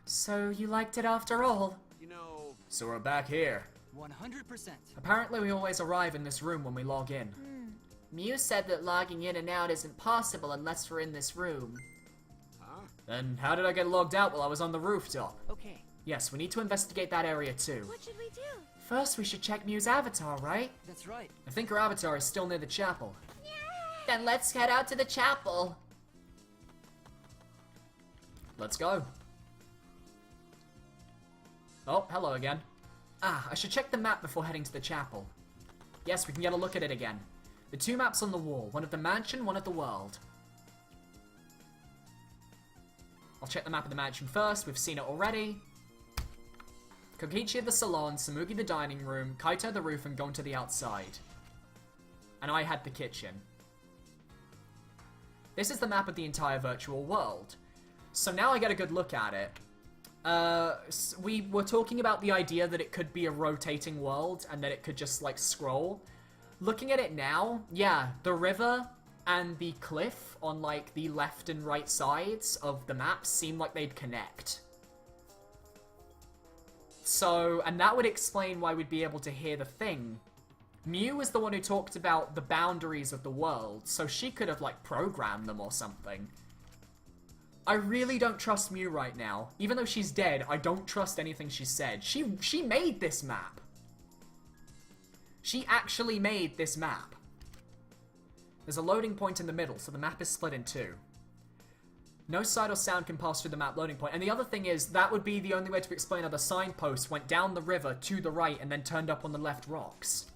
So you liked it after all? You know, So we're back here. 100%. Apparently we always arrive in this room when we log in. Mew said that logging in and out isn't possible unless we're in this room. huh? Then how did I get logged out while I was on the rooftop? Okay, Yes, we need to investigate that area too. What should we do? First, we should check Mew's avatar, right? That's right. I think her avatar is still near the chapel. Then let's head out to the chapel. Let's go. Oh, hello again. Ah, I should check the map before heading to the chapel. Yes, we can get a look at it again. The two maps on the wall, one of the mansion, one of the world. I'll check the map of the mansion first, we've seen it already. Kokichi the salon, Samugi the dining room, Kaito the roof, and Gon to the outside. And I had the kitchen. This is the map of the entire virtual world. So now I get a good look at it. We were talking about the idea that it could be a rotating world and that it could just, like, scroll. Looking at it now, yeah, the river and the cliff on, like, the left and right sides of the map seem like they'd connect. So, and that would explain why we'd be able to hear the thing. Mew is the one who talked about the boundaries of the world, so she could have, like, programmed them or something. I really don't trust Mew right now. Even though she's dead, I don't trust anything she said. She made this map. She actually made this map. There's a loading point in the middle, so the map is split in two. No sight or sound can pass through the map loading point. And the other thing is, that would be the only way to explain how the signpost went down the river to the right and then turned up on the left rocks.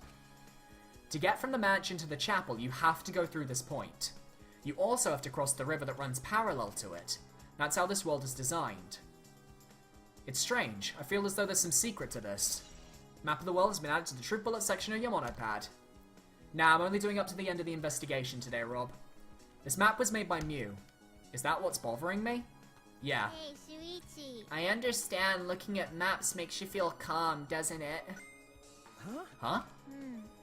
To get from the mansion to the chapel, you have to go through this point. You also have to cross the river that runs parallel to it. That's how this world is designed. It's strange. I feel as though there's some secret to this. Map of the world has been added to the Truth Bullet section of your monopad. Nah, I'm only doing up to the end of the investigation today, Rob. This map was made by Mew. Is that what's bothering me? Yeah. Hey, Shuichi. I understand looking at maps makes you feel calm, doesn't it? Huh?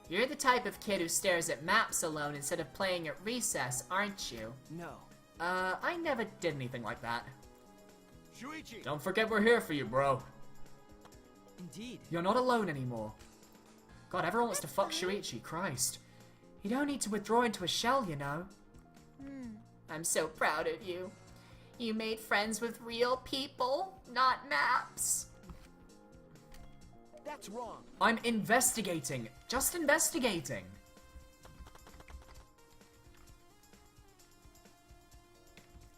You're the type of kid who stares at maps alone instead of playing at recess, aren't you? No. I never did anything like that. Shuichi! Don't forget we're here for you, bro. Indeed. You're not alone anymore. God, everyone wants to fuck Shuichi, Christ. You don't need to withdraw into a shell, you know. I'm so proud of you. You made friends with real people, not maps. That's wrong. I'm investigating. Just investigating.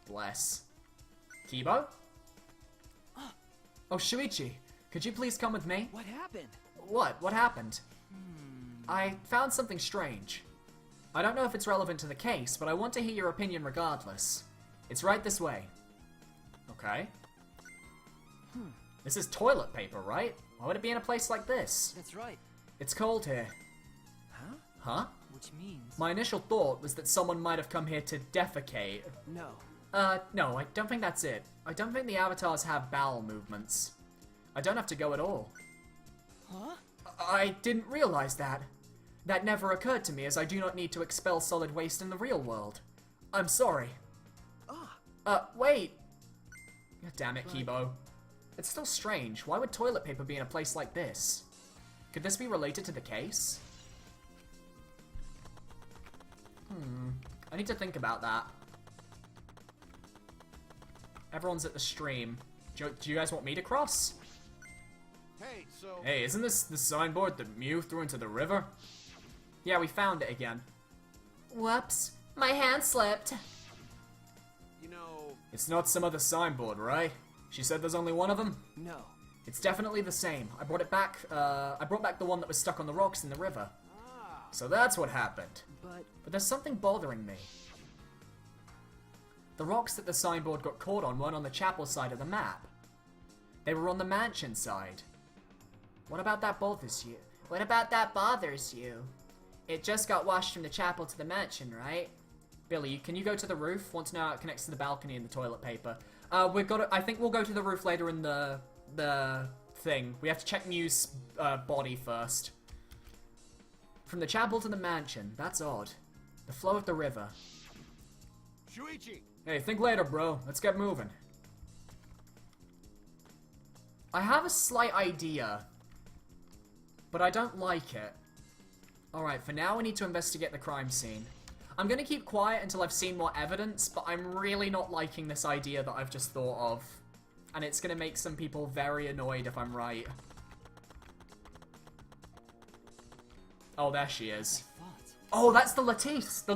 Bless. Kibo? Oh, Shuichi, could you please come with me? What happened? What? What happened? I found something strange. I don't know if it's relevant to the case, but I want to hear your opinion regardless. It's right this way. Okay. This is toilet paper, right? Why would it be in a place like this? That's right. It's cold here. Huh? Huh? Which means... My initial thought was that someone might have come here to defecate. No. No, I don't think that's it. I don't think the avatars have bowel movements. I don't have to go at all. Huh? I didn't realize that. That never occurred to me, as I do not need to expel solid waste in the real world. I'm sorry. Wait. God damn it, Kibo. It's still strange. Why would toilet paper be in a place like this? Could this be related to the case? I need to think about that. Everyone's at the stream. Do you guys want me to cross? Hey, so... Hey, isn't this the signboard that Mew threw into the river? Yeah, we found it again. Whoops, my hand slipped. You know... It's not some other signboard, right? She said there's only one of them? No. It's definitely the same. I brought it back, I brought back the one that was stuck on the rocks in the river. So that's what happened. But there's something bothering me. The rocks that the signboard got caught on weren't on the chapel side of the map. They were on the mansion side. What about that bothers you? What about that bothers you? It just got washed from the chapel to the mansion, right? Billy, can you go to the roof? Want to know how it connects to the balcony and the toilet paper? I think we'll go to the roof later in the thing. We have to check Mew's body first. From the chapel to the mansion. That's odd. The flow of the river. Shuichi! Hey, think later, bro. Let's get moving. I have a slight idea, but I don't like it. Alright, for now we need to investigate the crime scene. I'm gonna keep quiet until I've seen more evidence, but I'm really not liking this idea that I've just thought of. and it's gonna make some people very annoyed if I'm right. Oh, there she is. Oh, that's the lattice, the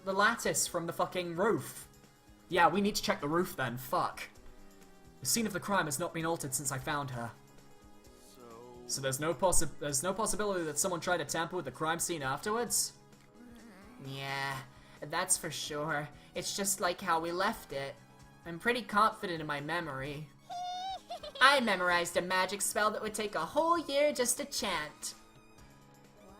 lattice from the fucking roof. Yeah, we need to check the roof then, fuck. The scene of the crime has not been altered since I found her. So there's no possibility that someone tried to tamper with the crime scene afterwards? Yeah, that's for sure. It's just like how we left it. I'm pretty confident in my memory. I memorized a magic spell that would take a whole year just to chant.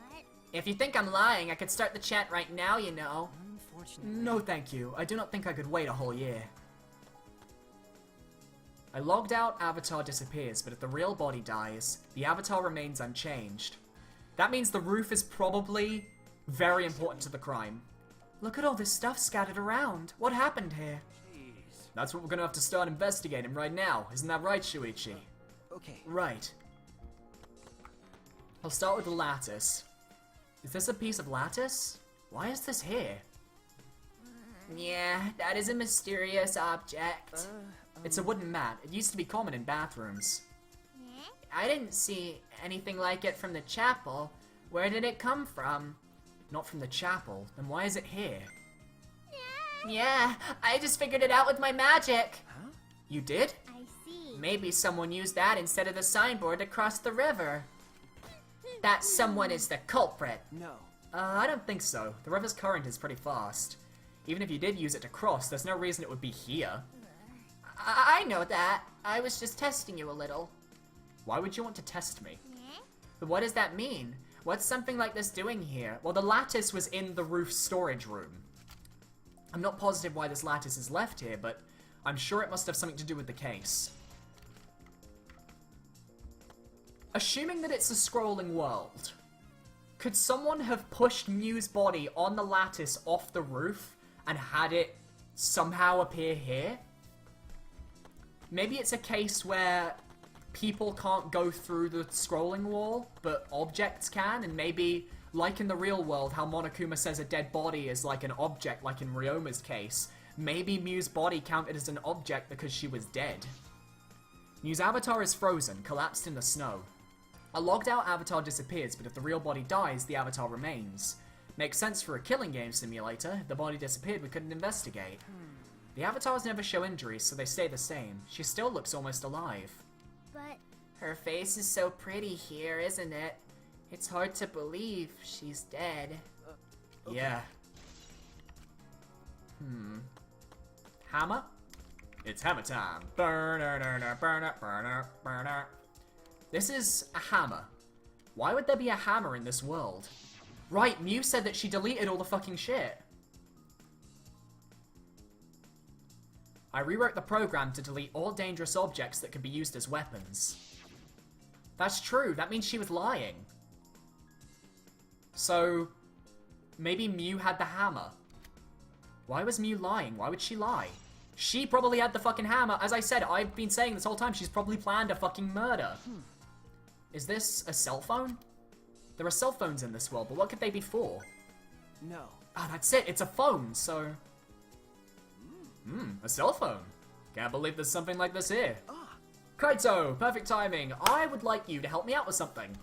What? If you think I'm lying, I could start the chant right now, you know. Unfortunately. No thank you, I do not think I could wait a whole year. I logged out, avatar disappears, but if the real body dies, the avatar remains unchanged. That means the roof is probably very important to the crime. Look at all this stuff scattered around. What happened here? Jeez. That's what we're gonna have to start investigating right now. Isn't that right, Shuichi? Okay. Right. I'll start with the lattice. Is this a piece of lattice? Why is this here? Yeah, that is a mysterious object. It's a wooden mat. It used to be common in bathrooms. Yeah? I didn't see anything like it from the chapel. Where did it come from? Not from the chapel. Then why is it here? Yeah, I just figured it out with my magic. You did? I see. Maybe someone used that instead of the signboard to cross the river. That someone is the culprit. No. I don't think so. The river's current is pretty fast. Even if you did use it to cross, there's no reason it would be here. I know that. I was just testing you a little. Why would you want to test me? Yeah? But what does that mean? What's something like this doing here? Well, the lattice was in the roof storage room. I'm not positive why this lattice is left here, but I'm sure it must have something to do with the case. Assuming that it's a scrolling world, could someone have pushed Mew's body on the lattice off the roof and had it somehow appear here? Maybe it's a case where people can't go through the scrolling wall, but objects can, and maybe, like in the real world, how Monokuma says a dead body is like an object, like in Ryoma's case, maybe Mew's body counted as an object because she was dead. Mew's avatar is frozen, collapsed in the snow. A logged out avatar disappears, but if the real body dies, the avatar remains. Makes sense for a killing game simulator. If the body disappeared, we couldn't investigate. The avatars never show injuries, so they stay the same. She still looks almost alive. But Her face is so pretty here, isn't it? It's hard to believe she's dead. Yeah. Hammer? It's hammer time. This is a hammer. Why would there be a hammer in this world? Right, Mew said that she deleted all the fucking shit. I rewrote the program to delete all dangerous objects that could be used as weapons. That's true, that means she was lying. So, maybe Mew had the hammer. Why was Mew lying? Why would she lie? She probably had the fucking hammer. As I said, I've been saying this whole time, she's probably planned a fucking murder. Is this a cell phone? There are cell phones in this world, but what could they be for? No. Ah, that's it, it's a phone, so... a cell phone. Can't believe there's something like this here. Kaito, perfect timing. I would like you to help me out with something.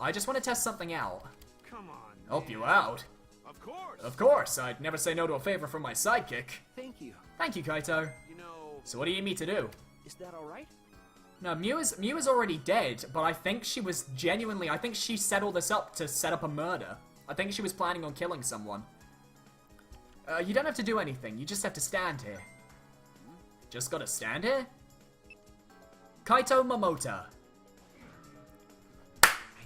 I just want to test something out. Come on. Help man. you out? Of course. Of course, I'd never say no to a favor from my sidekick. Thank you. Thank you, Kaito. You know, So what do you need me to do? Is that alright? No, Mew is already dead, but I think she was genuinely... I think she set all this up to set up a murder. I think she was planning on killing someone. You don't have to do anything, you just have to stand here. Just gotta stand here? Kaito Momota.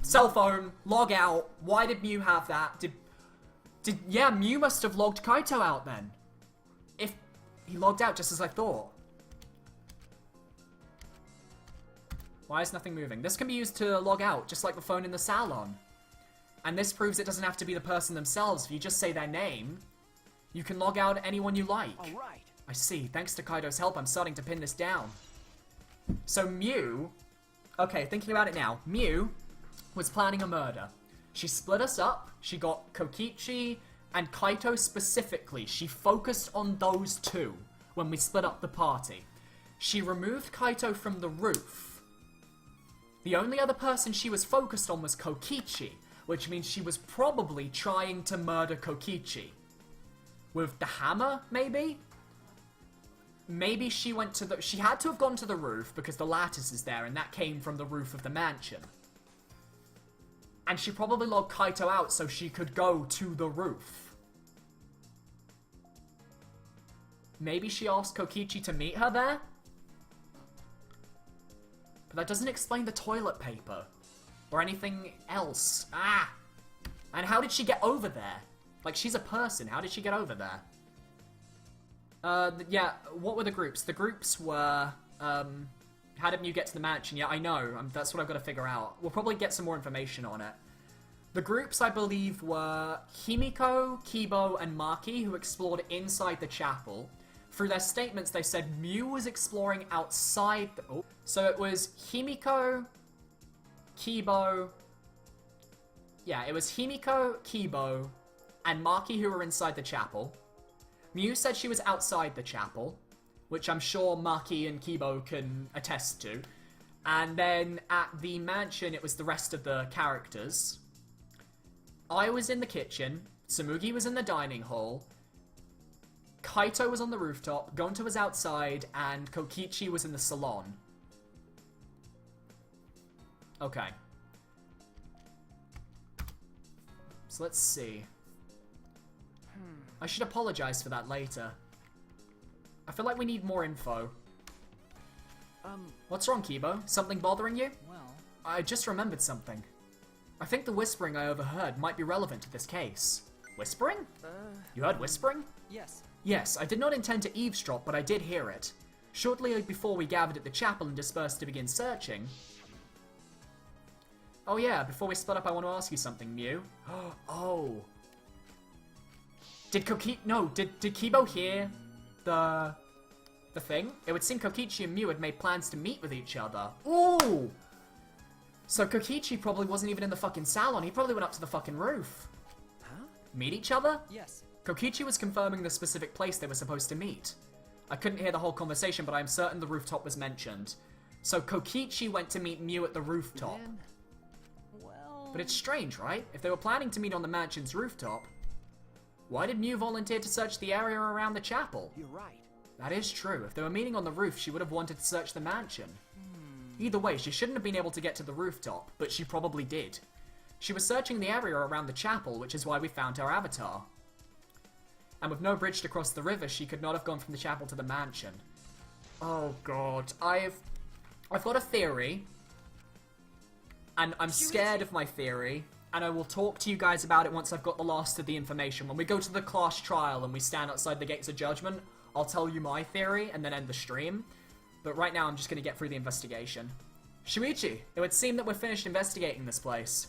Cell phone, log out. Why did Mew have that? Yeah, Mew must have logged Kaito out then. If he logged out just as I thought. Why is nothing moving? This can be used to log out, just like the phone in the salon. And this proves it doesn't have to be the person themselves. If you just say their name, you can log out anyone you like. Alright. I see. Thanks to Kaito's help, I'm starting to pin this down. So Mew... Okay, thinking about it now. Mew was planning a murder. She split us up. She got Kokichi and Kaito specifically. She focused on those two. when we split up the party. She removed Kaito from the roof. The only other person she was focused on was Kokichi, which means she was probably trying to murder Kokichi. With the hammer, maybe? Maybe she went to the... She had to have gone to the roof because the lattice is there, and that came from the roof of the mansion. And she probably logged Kaito out so she could go to the roof. Maybe she asked Kokichi to meet her there? But that doesn't explain the toilet paper. Or anything else. Ah! And how did she get over there? Like, she's a person. How did she get over there? Yeah, what were the groups? The groups were, how did you get to the mansion? Yeah, I know. That's what I've got to figure out. We'll probably get some more information on it. The groups, I believe, were Himiko, Kibo, and Maki, who explored inside the chapel. Through their statements, they said Mew was exploring outside the... Oh. So it was Himiko, Kibo... Yeah, it was Himiko, Kibo, and Maki who were inside the chapel. Mew said she was outside the chapel, which I'm sure Maki and Kibo can attest to. And then at the mansion, it was the rest of the characters. I was in the kitchen, Tsumugi was in the dining hall, Kaito was on the rooftop, Gonta was outside, and Kokichi was in the salon. Okay. So let's see. I should apologize for that later. I feel like we need more info. What's wrong, Kibo? Something bothering you? Well... I just remembered something. I think the whispering I overheard might be relevant to this case. Whispering? You heard whispering? Yes. Yes, I did not intend to eavesdrop, but I did hear it. Shortly before we gathered at the chapel and dispersed to begin searching... Oh yeah, before we split up I want to ask you something, Mew. Oh... Did Kibo hear the thing? It would seem Kokichi and Mew had made plans to meet with each other. Ooh! So Kokichi probably wasn't even in the fucking salon, he probably went up to the fucking roof. Huh? Meet each other? Yes. Kokichi was confirming the specific place they were supposed to meet. I couldn't hear the whole conversation, but I'm certain the rooftop was mentioned. So Kokichi went to meet Mew at the rooftop. Then... Well... But it's strange, right? If they were planning to meet on the mansion's rooftop, why did Mew volunteer to search the area around the chapel? You're right. That is true. If they were meeting on the roof, she would have wanted to search the mansion. Either way, she shouldn't have been able to get to the rooftop, but she probably did. She was searching the area around the chapel, which is why we found her avatar. And with no bridge to cross the river, she could not have gone from the chapel to the mansion. Oh god, I've got a theory. And I'm scared of my theory. And I will talk to you guys about it once I've got the last of the information. When we go to the class trial and we stand outside the gates of judgment, I'll tell you my theory and then end the stream. But right now I'm just going to get through the investigation. Shuichi, it would seem that we're finished investigating this place.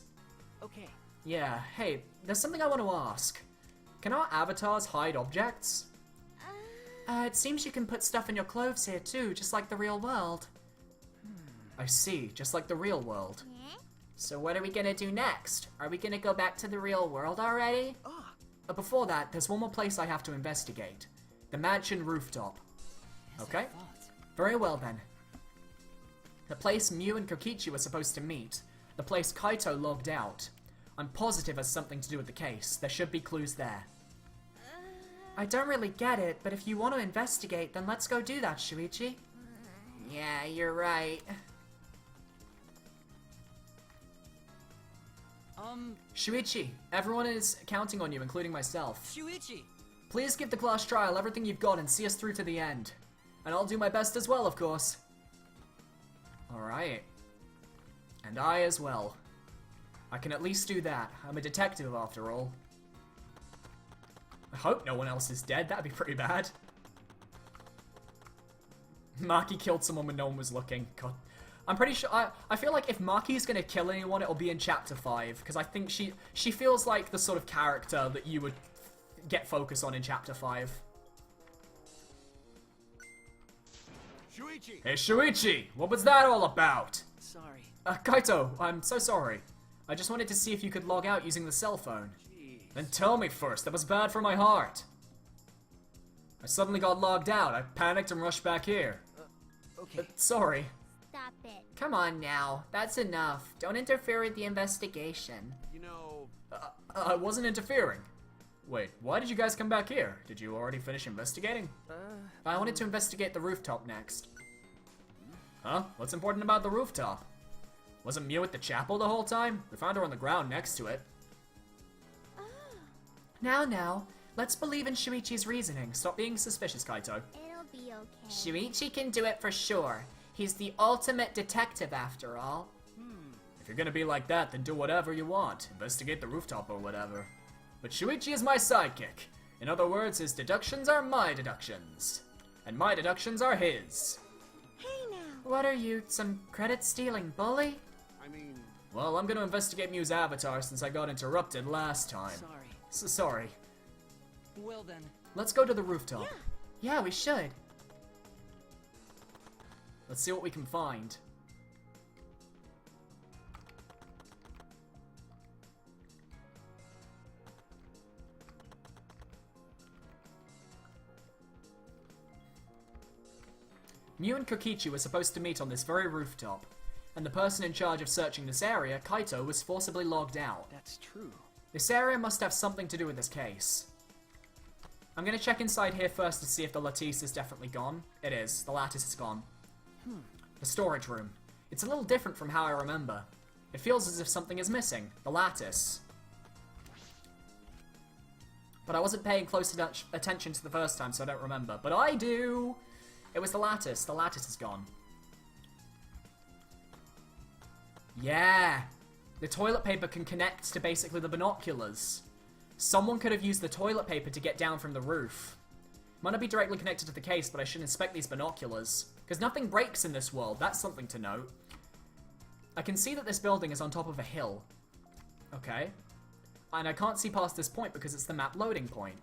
Okay. Yeah, hey, there's something I want to ask. Can our avatars hide objects? It seems you can put stuff in your clothes here too, just like the real world. I see, just like the real world. So what are we gonna do next? Are we gonna go back to the real world already? But before that, there's one more place I have to investigate. The mansion rooftop. Okay? Very well then. The place Mew and Kokichi were supposed to meet. The place Kaito logged out. I'm positive has something to do with the case. There should be clues there. I don't really get it, but if you want to investigate, then let's go do that, Shuichi. Yeah, you're right. Shuichi, everyone is counting on you, including myself. Shuichi! Please give the class trial everything you've got and see us through to the end. And I'll do my best as well, of course. Alright. And I as well. I can at least do that. I'm a detective after all. I hope no one else is dead, that'd be pretty bad. Maki killed someone when no one was looking. God. I'm pretty sure, I feel like if Maki's gonna kill anyone, it'll be in Chapter 5, because I think she feels like the sort of character that you would get focus on in Chapter 5. Shuichi! Hey Shuichi, what was that all about? Sorry. Kaito, I'm so sorry. I just wanted to see if you could log out using the cell phone. Jeez. Then tell me first, that was bad for my heart. I suddenly got logged out. I panicked and rushed back here. Okay. Sorry. Stop it. Come on now, that's enough. Don't interfere with the investigation. You know, I wasn't interfering. Wait, why did you guys come back here? Did you already finish investigating? I wanted to investigate the rooftop next. Huh? What's important about the rooftop? Wasn't Mew at the chapel the whole time? We found her on the ground next to it. Now, let's believe in Shuichi's reasoning. Stop being suspicious, Kaito. It'll be okay. Shuichi can do it for sure. He's the ultimate detective after all. If you're gonna be like that, then do whatever you want. Investigate the rooftop or whatever. But Shuichi is my sidekick. In other words, his deductions are my deductions. And my deductions are his. Hey now. What are you, some credit-stealing bully? I mean, Well, I'm gonna investigate Mew's avatar since I got interrupted last time. Sorry. Sorry. Well then. Let's go to the rooftop. Yeah, we should. Let's see what we can find. Mew and Kokichi were supposed to meet on this very rooftop, and the person in charge of searching this area, Kaito, was forcibly logged out. That's true. This area must have something to do with this case. I'm gonna check inside here first to see if the lattice is definitely gone. It is. The lattice is gone. The storage room. It's a little different from how I remember. It feels as if something is missing. The lattice. But I wasn't paying close attention to the first time, so I don't remember. But I do! It was the lattice. The lattice is gone. Yeah! The toilet paper can connect to basically the binoculars. Someone could have used the toilet paper to get down from the roof. Might not be directly connected to the case, but I should inspect these binoculars. Because nothing breaks in this world, that's something to note. I can see that this building is on top of a hill. Okay. And I can't see past this point because it's the map loading point.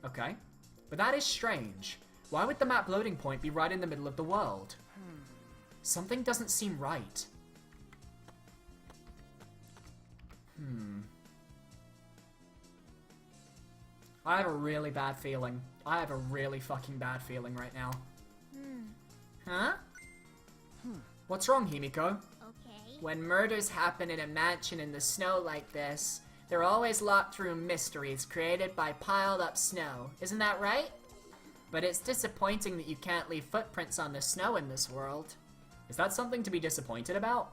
Okay. But that is strange. Why would the map loading point be right in the middle of the world? Something doesn't seem right. I have a really bad feeling. I have a really fucking bad feeling right now. Huh? What's wrong, Himiko? Okay. When murders happen in a mansion in the snow like this, they're always locked room mysteries created by piled up snow. Isn't that right? But it's disappointing that you can't leave footprints on the snow in this world. Is that something to be disappointed about?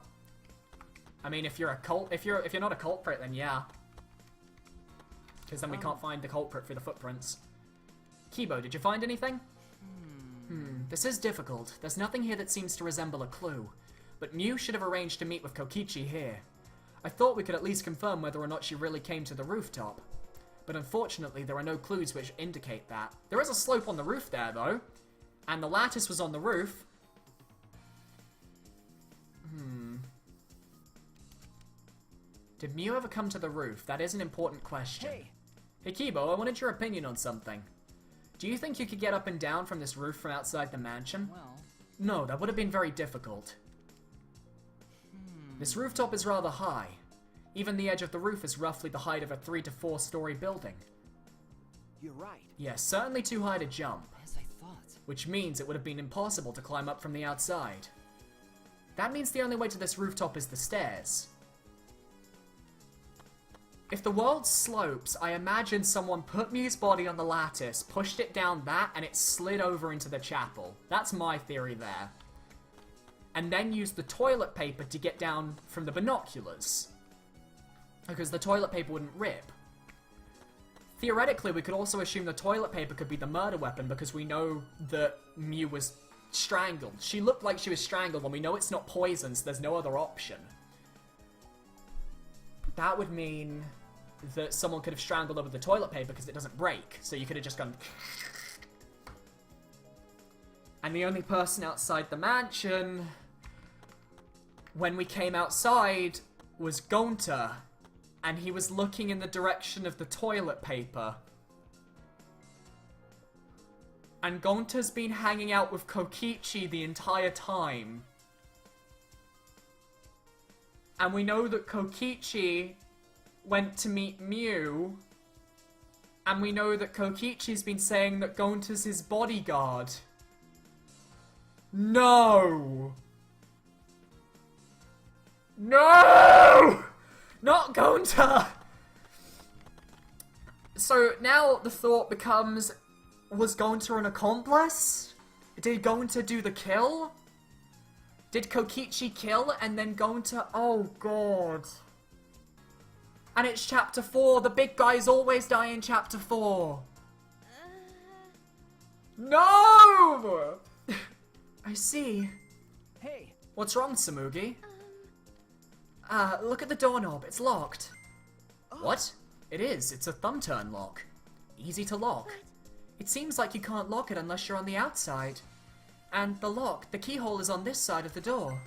I mean, if you're not a culprit, then yeah. Because then we can't find the culprit for the footprints. Kibo, did you find anything? This is difficult. There's nothing here that seems to resemble a clue. But Mew should have arranged to meet with Kokichi here. I thought we could at least confirm whether or not she really came to the rooftop. But unfortunately, there are no clues which indicate that. There is a slope on the roof there, though. And the lattice was on the roof. Did Mew ever come to the roof? That is an important question. Hey Kibo, I wanted your opinion on something. Do you think you could get up and down from this roof from outside the mansion? Well. No, that would have been very difficult. This rooftop is rather high. Even the edge of the roof is roughly the height of a 3 to 4 story building. You're right. Yes, certainly too high to jump. As I thought. Which means it would have been impossible to climb up from the outside. That means the only way to this rooftop is the stairs. If the world slopes, I imagine someone put Mew's body on the lattice, pushed it down that, and it slid over into the chapel. That's my theory there. And then used the toilet paper to get down from the binoculars. Because the toilet paper wouldn't rip. Theoretically, we could also assume the toilet paper could be the murder weapon because we know that Mew was strangled. She looked like she was strangled, and we know it's not poison, so there's no other option. That would mean that someone could have strangled her with the toilet paper because it doesn't break, so you could have just gone... And the only person outside the mansion, when we came outside, was Gonta, and he was looking in the direction of the toilet paper. And Gonta's been hanging out with Kokichi the entire time. And we know that Kokichi went to meet Mew And we know that Kokichi's been saying that Gonta's his bodyguard. No! No! Not Gonta! So now the thought becomes, was Gonta an accomplice? Did Gonta do the kill? Did Kokichi kill and then Gonta... Oh god. And it's chapter 4. The big guys always die in chapter 4. No! I see. Hey, What's wrong, Samugi? Look at the doorknob. It's locked. What? It is. It's a thumb turn lock. Easy to lock. It seems like you can't lock it unless you're on the outside. And the keyhole is on this side of the door.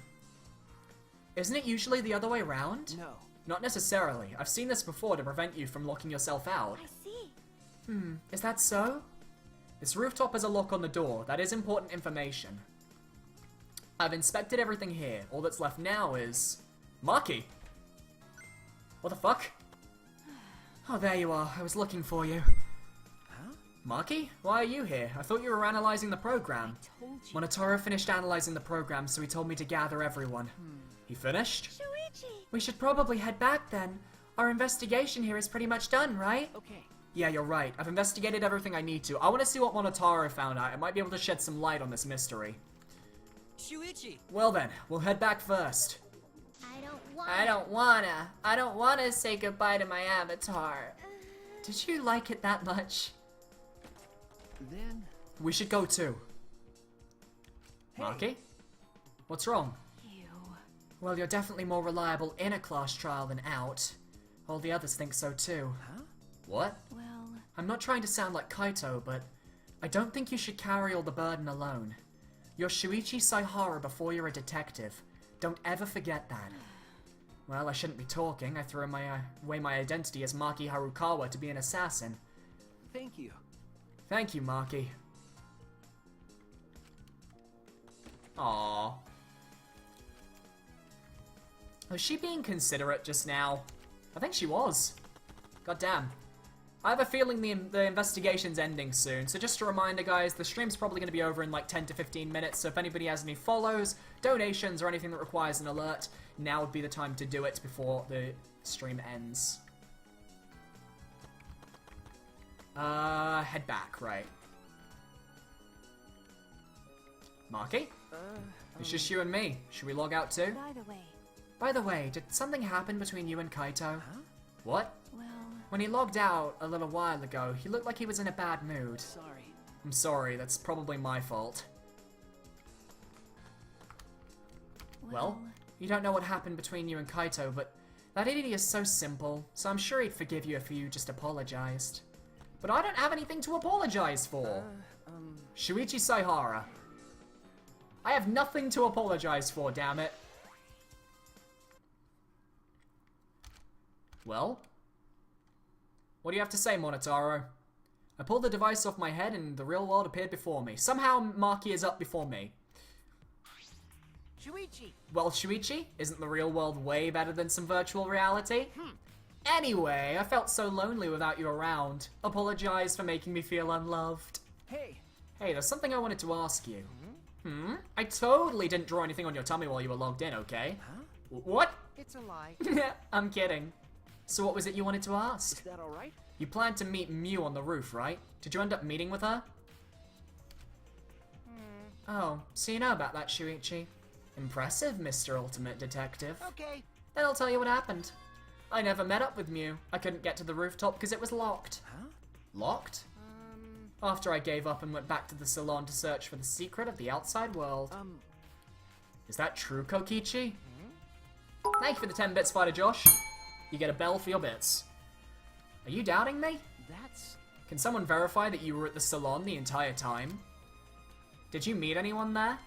Isn't it usually the other way around? no. Not necessarily. I've seen this before to prevent you from locking yourself out. I see. Is that so? This rooftop has a lock on the door. That is important information. I've inspected everything here. All that's left now is... Maki! What the fuck? Oh, there you are. I was looking for you. Huh? Maki? Why are you here? I thought you were analyzing the program. Told you. Monotaro finished analyzing the program, so he told me to gather everyone. He finished? Shuichi! We should probably head back then. Our investigation here is pretty much done, right? Okay. Yeah, you're right. I've investigated everything I need to. I want to see what Monotaro found out. It might be able to shed some light on this mystery. Shuichi! Well then, we'll head back first. I don't wanna say goodbye to my avatar. Did you like it that much? Then... We should go too. Hey. Maki? What's wrong? You. Well, you're definitely more reliable in a class trial than out. All the others think so too. Huh? What? Well, I'm not trying to sound like Kaito, but I don't think you should carry all the burden alone. You're Shuichi Saihara before you're a detective. Don't ever forget that. Well, I shouldn't be talking. I threw away my identity as Maki Harukawa to be an assassin. Thank you. Thank you, Maki. Aww. Was she being considerate just now? I think she was. God damn. I have a feeling the investigation's ending soon, so just a reminder guys, the stream's probably going to be over in like 10 to 15 minutes, so if anybody has any follows, donations, or anything that requires an alert, now would be the time to do it before the stream ends. Head back, right. Maki? It's just you and me. Should we log out too? By the way, did something happen between you and Kaito? Huh? What? well, When he logged out a little while ago, he looked like he was in a bad mood. Sorry. I'm sorry, that's probably my fault. Well, you don't know what happened between you and Kaito, but that idiot is so simple, so I'm sure he'd forgive you if you just apologized. But I don't have anything to apologize for. Shuichi Saihara. I have nothing to apologize for, damn it. Well? What do you have to say, Monotaro? I pulled the device off my head and the real world appeared before me. Somehow Maki is up before me. Shuichi! Well, Shuichi, isn't the real world way better than some virtual reality? Anyway, I felt so lonely without you around. Apologize for making me feel unloved. Hey! Hey, there's something I wanted to ask you. I totally didn't draw anything on your tummy while you were logged in, okay? Huh? What? It's a lie. I'm kidding. So what was it you wanted to ask? Is that alright? You planned to meet Mew on the roof, right? Did you end up meeting with her? Oh, so you know about that, Shuichi. Impressive, Mr. Ultimate Detective. Okay. Then I'll tell you what happened. I never met up with Mew. I couldn't get to the rooftop because it was locked. Huh? Locked? After I gave up and went back to the salon to search for the secret of the outside world. Is that true, Kokichi? Thank you for the 10 bits, Spider Josh. You get a bell for your bits. Are you doubting me? That's... Can someone verify that you were at the salon the entire time? Did you meet anyone there?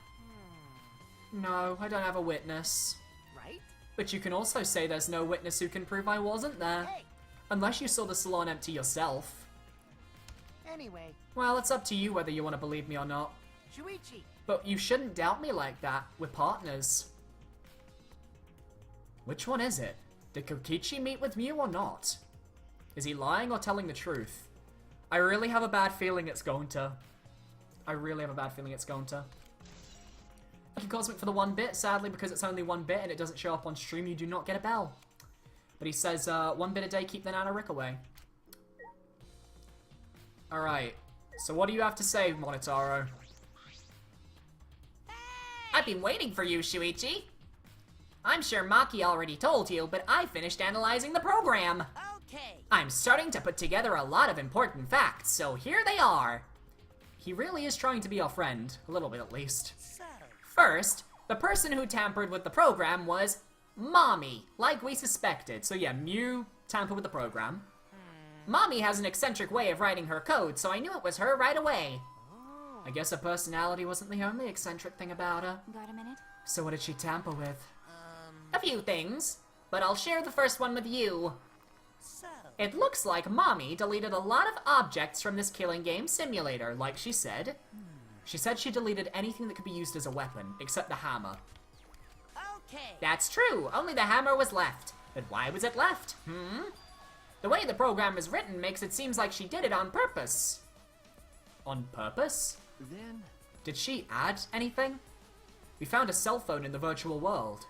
No, I don't have a witness. Right? But you can also say there's no witness who can prove I wasn't there. Hey! Unless you saw the salon empty yourself. Anyway, Well, it's up to you whether you want to believe me or not. Shuichi! But you shouldn't doubt me like that. We're partners. Which one is it? Did Kokichi meet with Mew or not? Is he lying or telling the truth? I really have a bad feeling it's going to. I really have a bad feeling it's going to. Thank you, Cosmic, for the 1 bit. Sadly, because it's only 1 bit and it doesn't show up on stream, you do not get a bell. But he says, 1 bit a day, keep the Nana Rick away. Alright. So what do you have to say, Monotaro? I've been waiting for you, Shuichi. I'm sure Maki already told you, but I finished analyzing the program. Okay. I'm starting to put together a lot of important facts, so here they are. He really is trying to be our friend. A little bit, at least. So, First, the person who tampered with the program was Mommy, Like we suspected. So yeah, Mew tampered with the program. Mommy has an eccentric way of writing her code, so I knew it was her right away. I guess her personality wasn't the only eccentric thing about her. Got a minute? So what did she tamper with? A few things, but I'll share the first one with you. so, It looks like Mommy deleted a lot of objects from this killing game simulator, Like she said. She said she deleted anything that could be used as a weapon, except the hammer. okay. That's true, only the hammer was left. But why was it left, The way the program is written makes it seem like she did it on purpose. On purpose? Then, Did she add anything? We found a cell phone in the virtual world.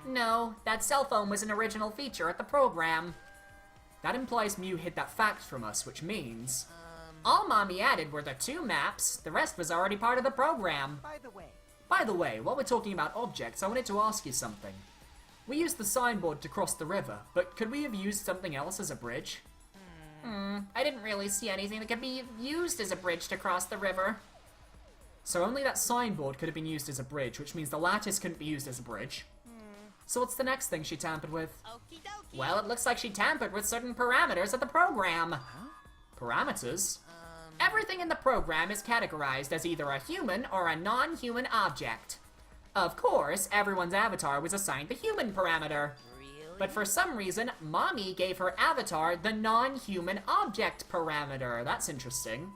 No, that cell phone was an original feature at the program. That implies Mew hid that fact from us, which means... All Mommy added were the 2 maps, the rest was already part of the program. By the way, while we're talking about objects, I wanted to ask you something. We used the signboard to cross the river, but could we have used something else as a bridge? I didn't really see anything that could be used as a bridge to cross the river. So only that signboard could have been used as a bridge, which means the lattice couldn't be used as a bridge. So what's the next thing she tampered with? Okie dokie. Well, it looks like she tampered with certain parameters of the program. Parameters? Everything in the program is categorized as either a human or a non-human object. Of course, everyone's avatar was assigned the human parameter. Really? But for some reason, Mommy gave her avatar the non-human object parameter. That's interesting.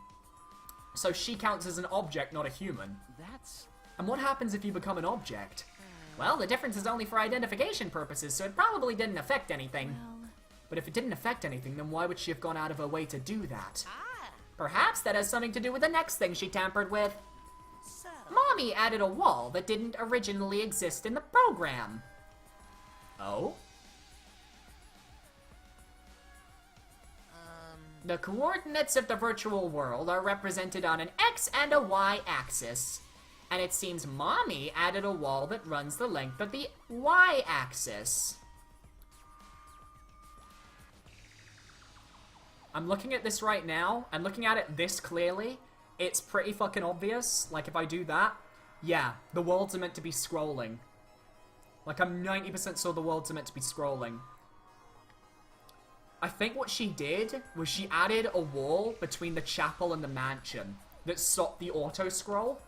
So she counts as an object, not a human. that's... And what happens if you become an object? Well, the difference is only for identification purposes, so it probably didn't affect anything. Well, But if it didn't affect anything, then why would she have gone out of her way to do that? Perhaps that has something to do with the next thing she tampered with. So, Mommy added a wall that didn't originally exist in the program. Oh? The coordinates of the virtual world are represented on an X and a Y axis. And it seems Mommy added a wall that runs the length of the Y axis. I'm looking at this right now. I'm looking at it this clearly. It's pretty fucking obvious. Like, if I do that, yeah, the worlds are meant to be scrolling. Like, I'm 90% sure the worlds are meant to be scrolling. I think what she did was she added a wall between the chapel and the mansion that stopped the auto-scroll.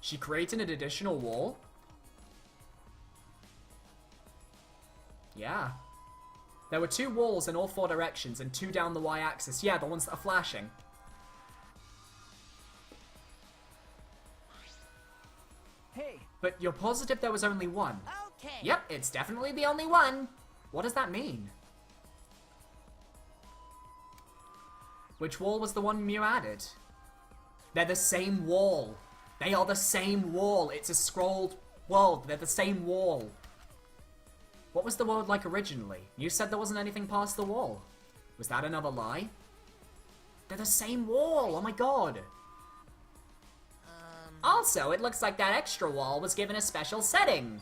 She created an additional wall. Yeah. There were 2 walls in all 4 directions and 2 down the y-axis. Yeah, the ones that are flashing. Hey, But you're positive there was only 1? okay. Yep, it's definitely the only one. What does that mean? Which wall was the one Mew added? They're the same wall. They are the same wall. It's a scrolled world. They're the same wall. What was the world like originally? You said there wasn't anything past the wall. Was that another lie? They're the same wall. Oh my god. Also, it looks like that extra wall was given a special setting.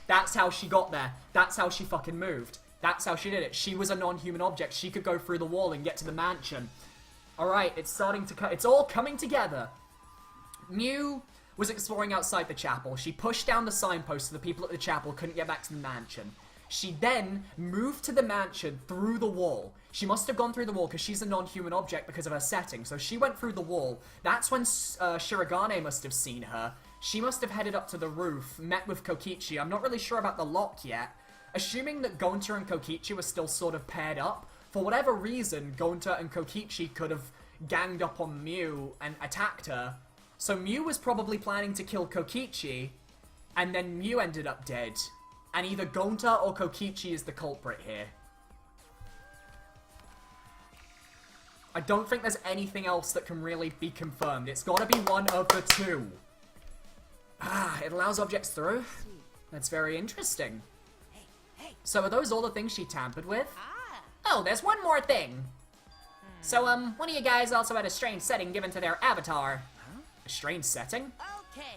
That's how she got there. That's how she fucking moved. That's how she did it. She was a non-human object. She could go through the wall and get to the mansion. Alright, it's starting to it's all coming together. Mew was exploring outside the chapel. She pushed down the signpost so the people at the chapel couldn't get back to the mansion. She then moved to the mansion through the wall. She must have gone through the wall because she's a non-human object because of her setting. So she went through the wall. That's when Shirogane must have seen her. She must have headed up to the roof, met with Kokichi. I'm not really sure about the lock yet. Assuming that Gonta and Kokichi were still sort of paired up, for whatever reason, Gonta and Kokichi could have ganged up on Mew and attacked her. So Mew was probably planning to kill Kokichi, and then Mew ended up dead. And either Gonta or Kokichi is the culprit here. I don't think there's anything else that can really be confirmed. It's gotta be one of the two. Ah, it allows objects through? That's very interesting. So are those all the things she tampered with? Oh, there's one more thing. So, one of you guys also had a strange setting given to their avatar. A strange setting?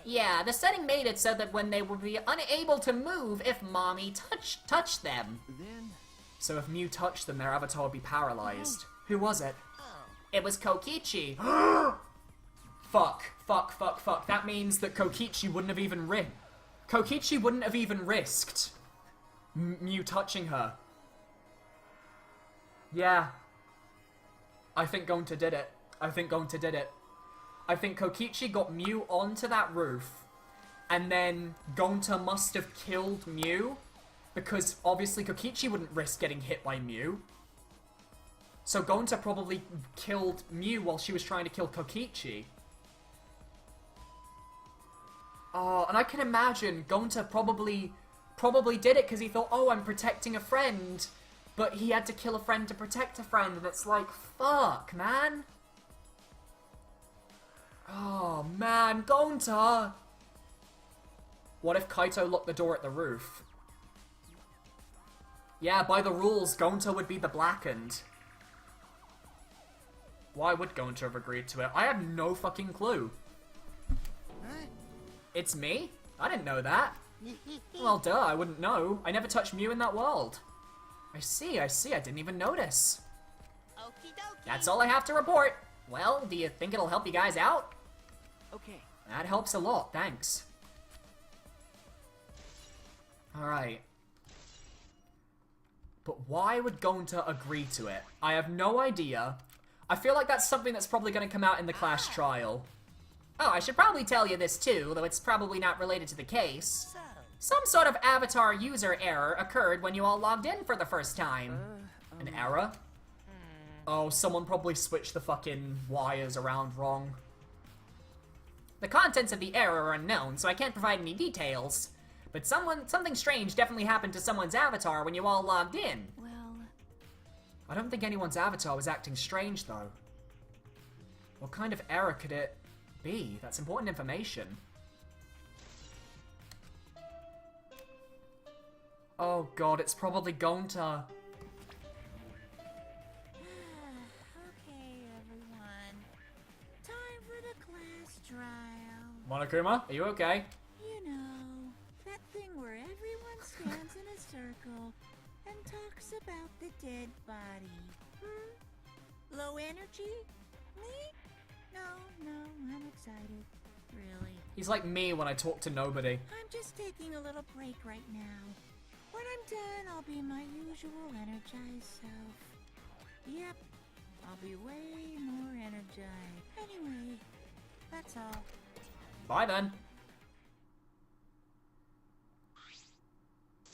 Yeah, the setting made it so that when they would be unable to move if Mommy touched them. So if Mew touched them, their avatar would be paralyzed. Who was it? It was Kokichi. Fuck. That means that Kokichi wouldn't have even risked Mew touching her. Yeah. I think Gonta did it. I think Kokichi got Mew onto that roof, and then Gonta must have killed Mew, because obviously Kokichi wouldn't risk getting hit by Mew. So Gonta probably killed Mew while she was trying to kill Kokichi. Oh, and I can imagine Gonta probably did it because he thought, oh, I'm protecting a friend. But he had to kill a friend to protect a friend, and it's like, fuck, man. Oh, man, Gonta! What if Kaito locked the door at the roof? Yeah, by the rules, Gonta would be the blackened. Why would Gonta have agreed to it? I have no fucking clue. It's me? I didn't know that. Well, duh, I wouldn't know. I never touched Mew in that world. I see, I didn't even notice. Okie dokie. That's all I have to report. Well, do you think it'll help you guys out? Okay. That helps a lot, thanks. Alright. But why would Gonta agree to it? I have no idea. I feel like that's something that's probably going to come out in the class trial. Oh, I should probably tell you this too, though it's probably not related to the case. Some sort of avatar user error occurred when you all logged in for the first time. An error? Oh, someone probably switched the fucking wires around wrong. The contents of the error are unknown, so I can't provide any details. But something strange definitely happened to someone's avatar when you all logged in. Well, I don't think anyone's avatar was acting strange, though. What kind of error could it be? That's important information. Oh god, it's probably Gonta. okay, everyone. Time for the class trial. Monokuma, are you okay? You know, that thing where everyone stands in a circle and talks about the dead body. Low energy? Me? No, I'm excited. Really. He's like me when I talk to nobody. I'm just taking a little break right now. When I'm done, I'll be my usual energized self. Yep, I'll be way more energized. Anyway, that's all. Bye then.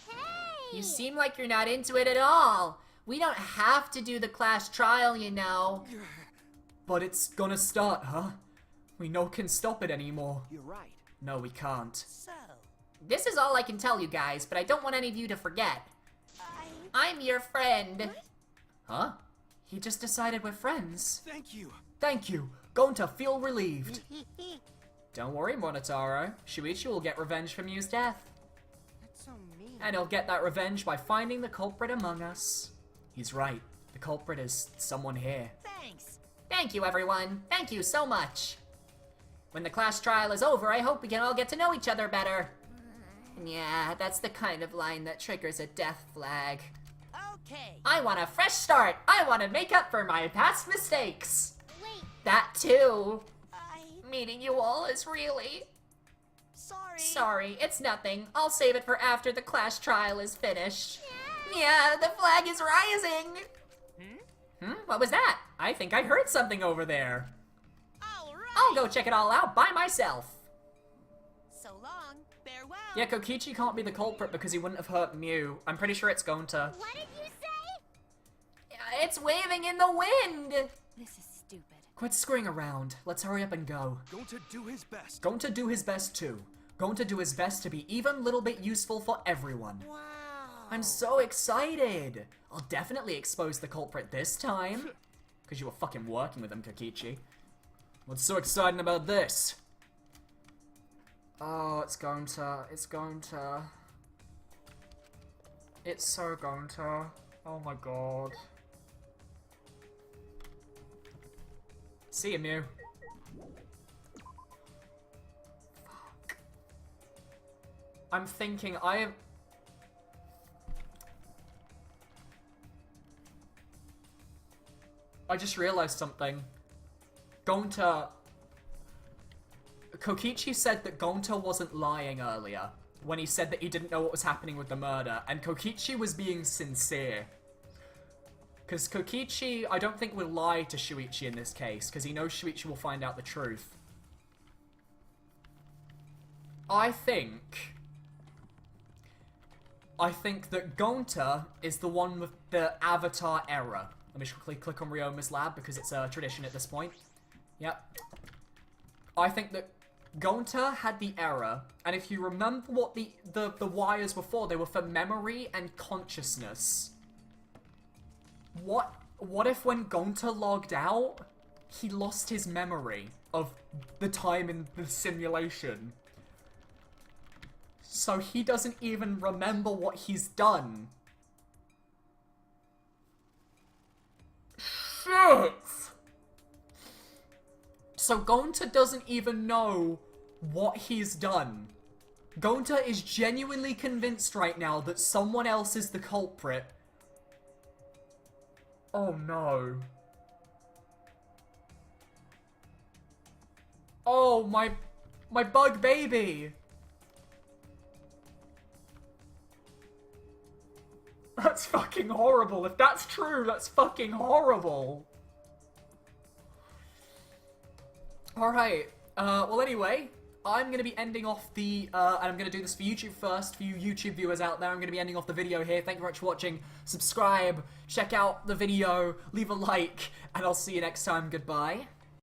Hey! You seem like you're not into it at all. We don't have to do the class trial, you know. But it's gonna start, huh? We no can stop it anymore. You're right. No, we can't. So, This is all I can tell you guys, but I don't want any of you to forget. I'm your friend. Huh? He just decided we're friends. Thank you. Thank you. Gonta, feel relieved. Don't worry, Monotaro. Shuichi will get revenge for Mew's death. that's so mean. And he'll get that revenge by finding the culprit among us. He's right. The culprit is someone here. Thanks. Thank you, everyone. Thank you so much. When the class trial is over, I hope we can all get to know each other better. Yeah, that's the kind of line that triggers a death flag. Okay. I want a fresh start. I want to make up for my past mistakes. Wait, That too. I... Meeting you all is really... Sorry. Sorry, it's nothing. I'll save it for after the class trial is finished. Yeah, the flag is rising. What was that? I think I heard something over there. All right. I'll go check it all out by myself. So long. Farewell. Yeah, Kokichi can't be the culprit because he wouldn't have hurt Mew. I'm pretty sure it's Gonta. what did you say? It's waving in the wind. This is stupid. Quit screwing around. Let's hurry up and go. Going to do his best. Gonta do his best too. Gonta do his best to be even a little bit useful for everyone. Wow. I'm so excited. I'll definitely expose the culprit this time. Because you were fucking working with him, Kokichi. What's so exciting about this? Oh, it's so going to. Oh my god. See you, Mew. Fuck. I'm thinking, I just realized something. Gonta... Kokichi said that Gonta wasn't lying earlier when he said that he didn't know what was happening with the murder, and Kokichi was being sincere. Because Kokichi, I don't think, will lie to Shuichi in this case, because he knows Shuichi will find out the truth. I think that Gonta is the one with the avatar error. Let me just quickly click on Ryoma's lab, because it's a tradition at this point. Yep. I think that Gonta had the error, and if you remember what the wires were for, they were for memory and consciousness. What if when Gonta logged out, he lost his memory of the time in the simulation? So he doesn't even remember what he's done. Shit! So Gonta doesn't even know what he's done. Gonta is genuinely convinced right now that someone else is the culprit. Oh no. Oh, my bug baby. That's fucking horrible. If that's true, that's fucking horrible. Alright, well anyway, I'm going to be ending off the, and I'm going to do this for YouTube first, for you YouTube viewers out there. I'm going to be ending off the video here. Thank you very much for watching. Subscribe, check out the video, leave a like, and I'll see you next time. Goodbye.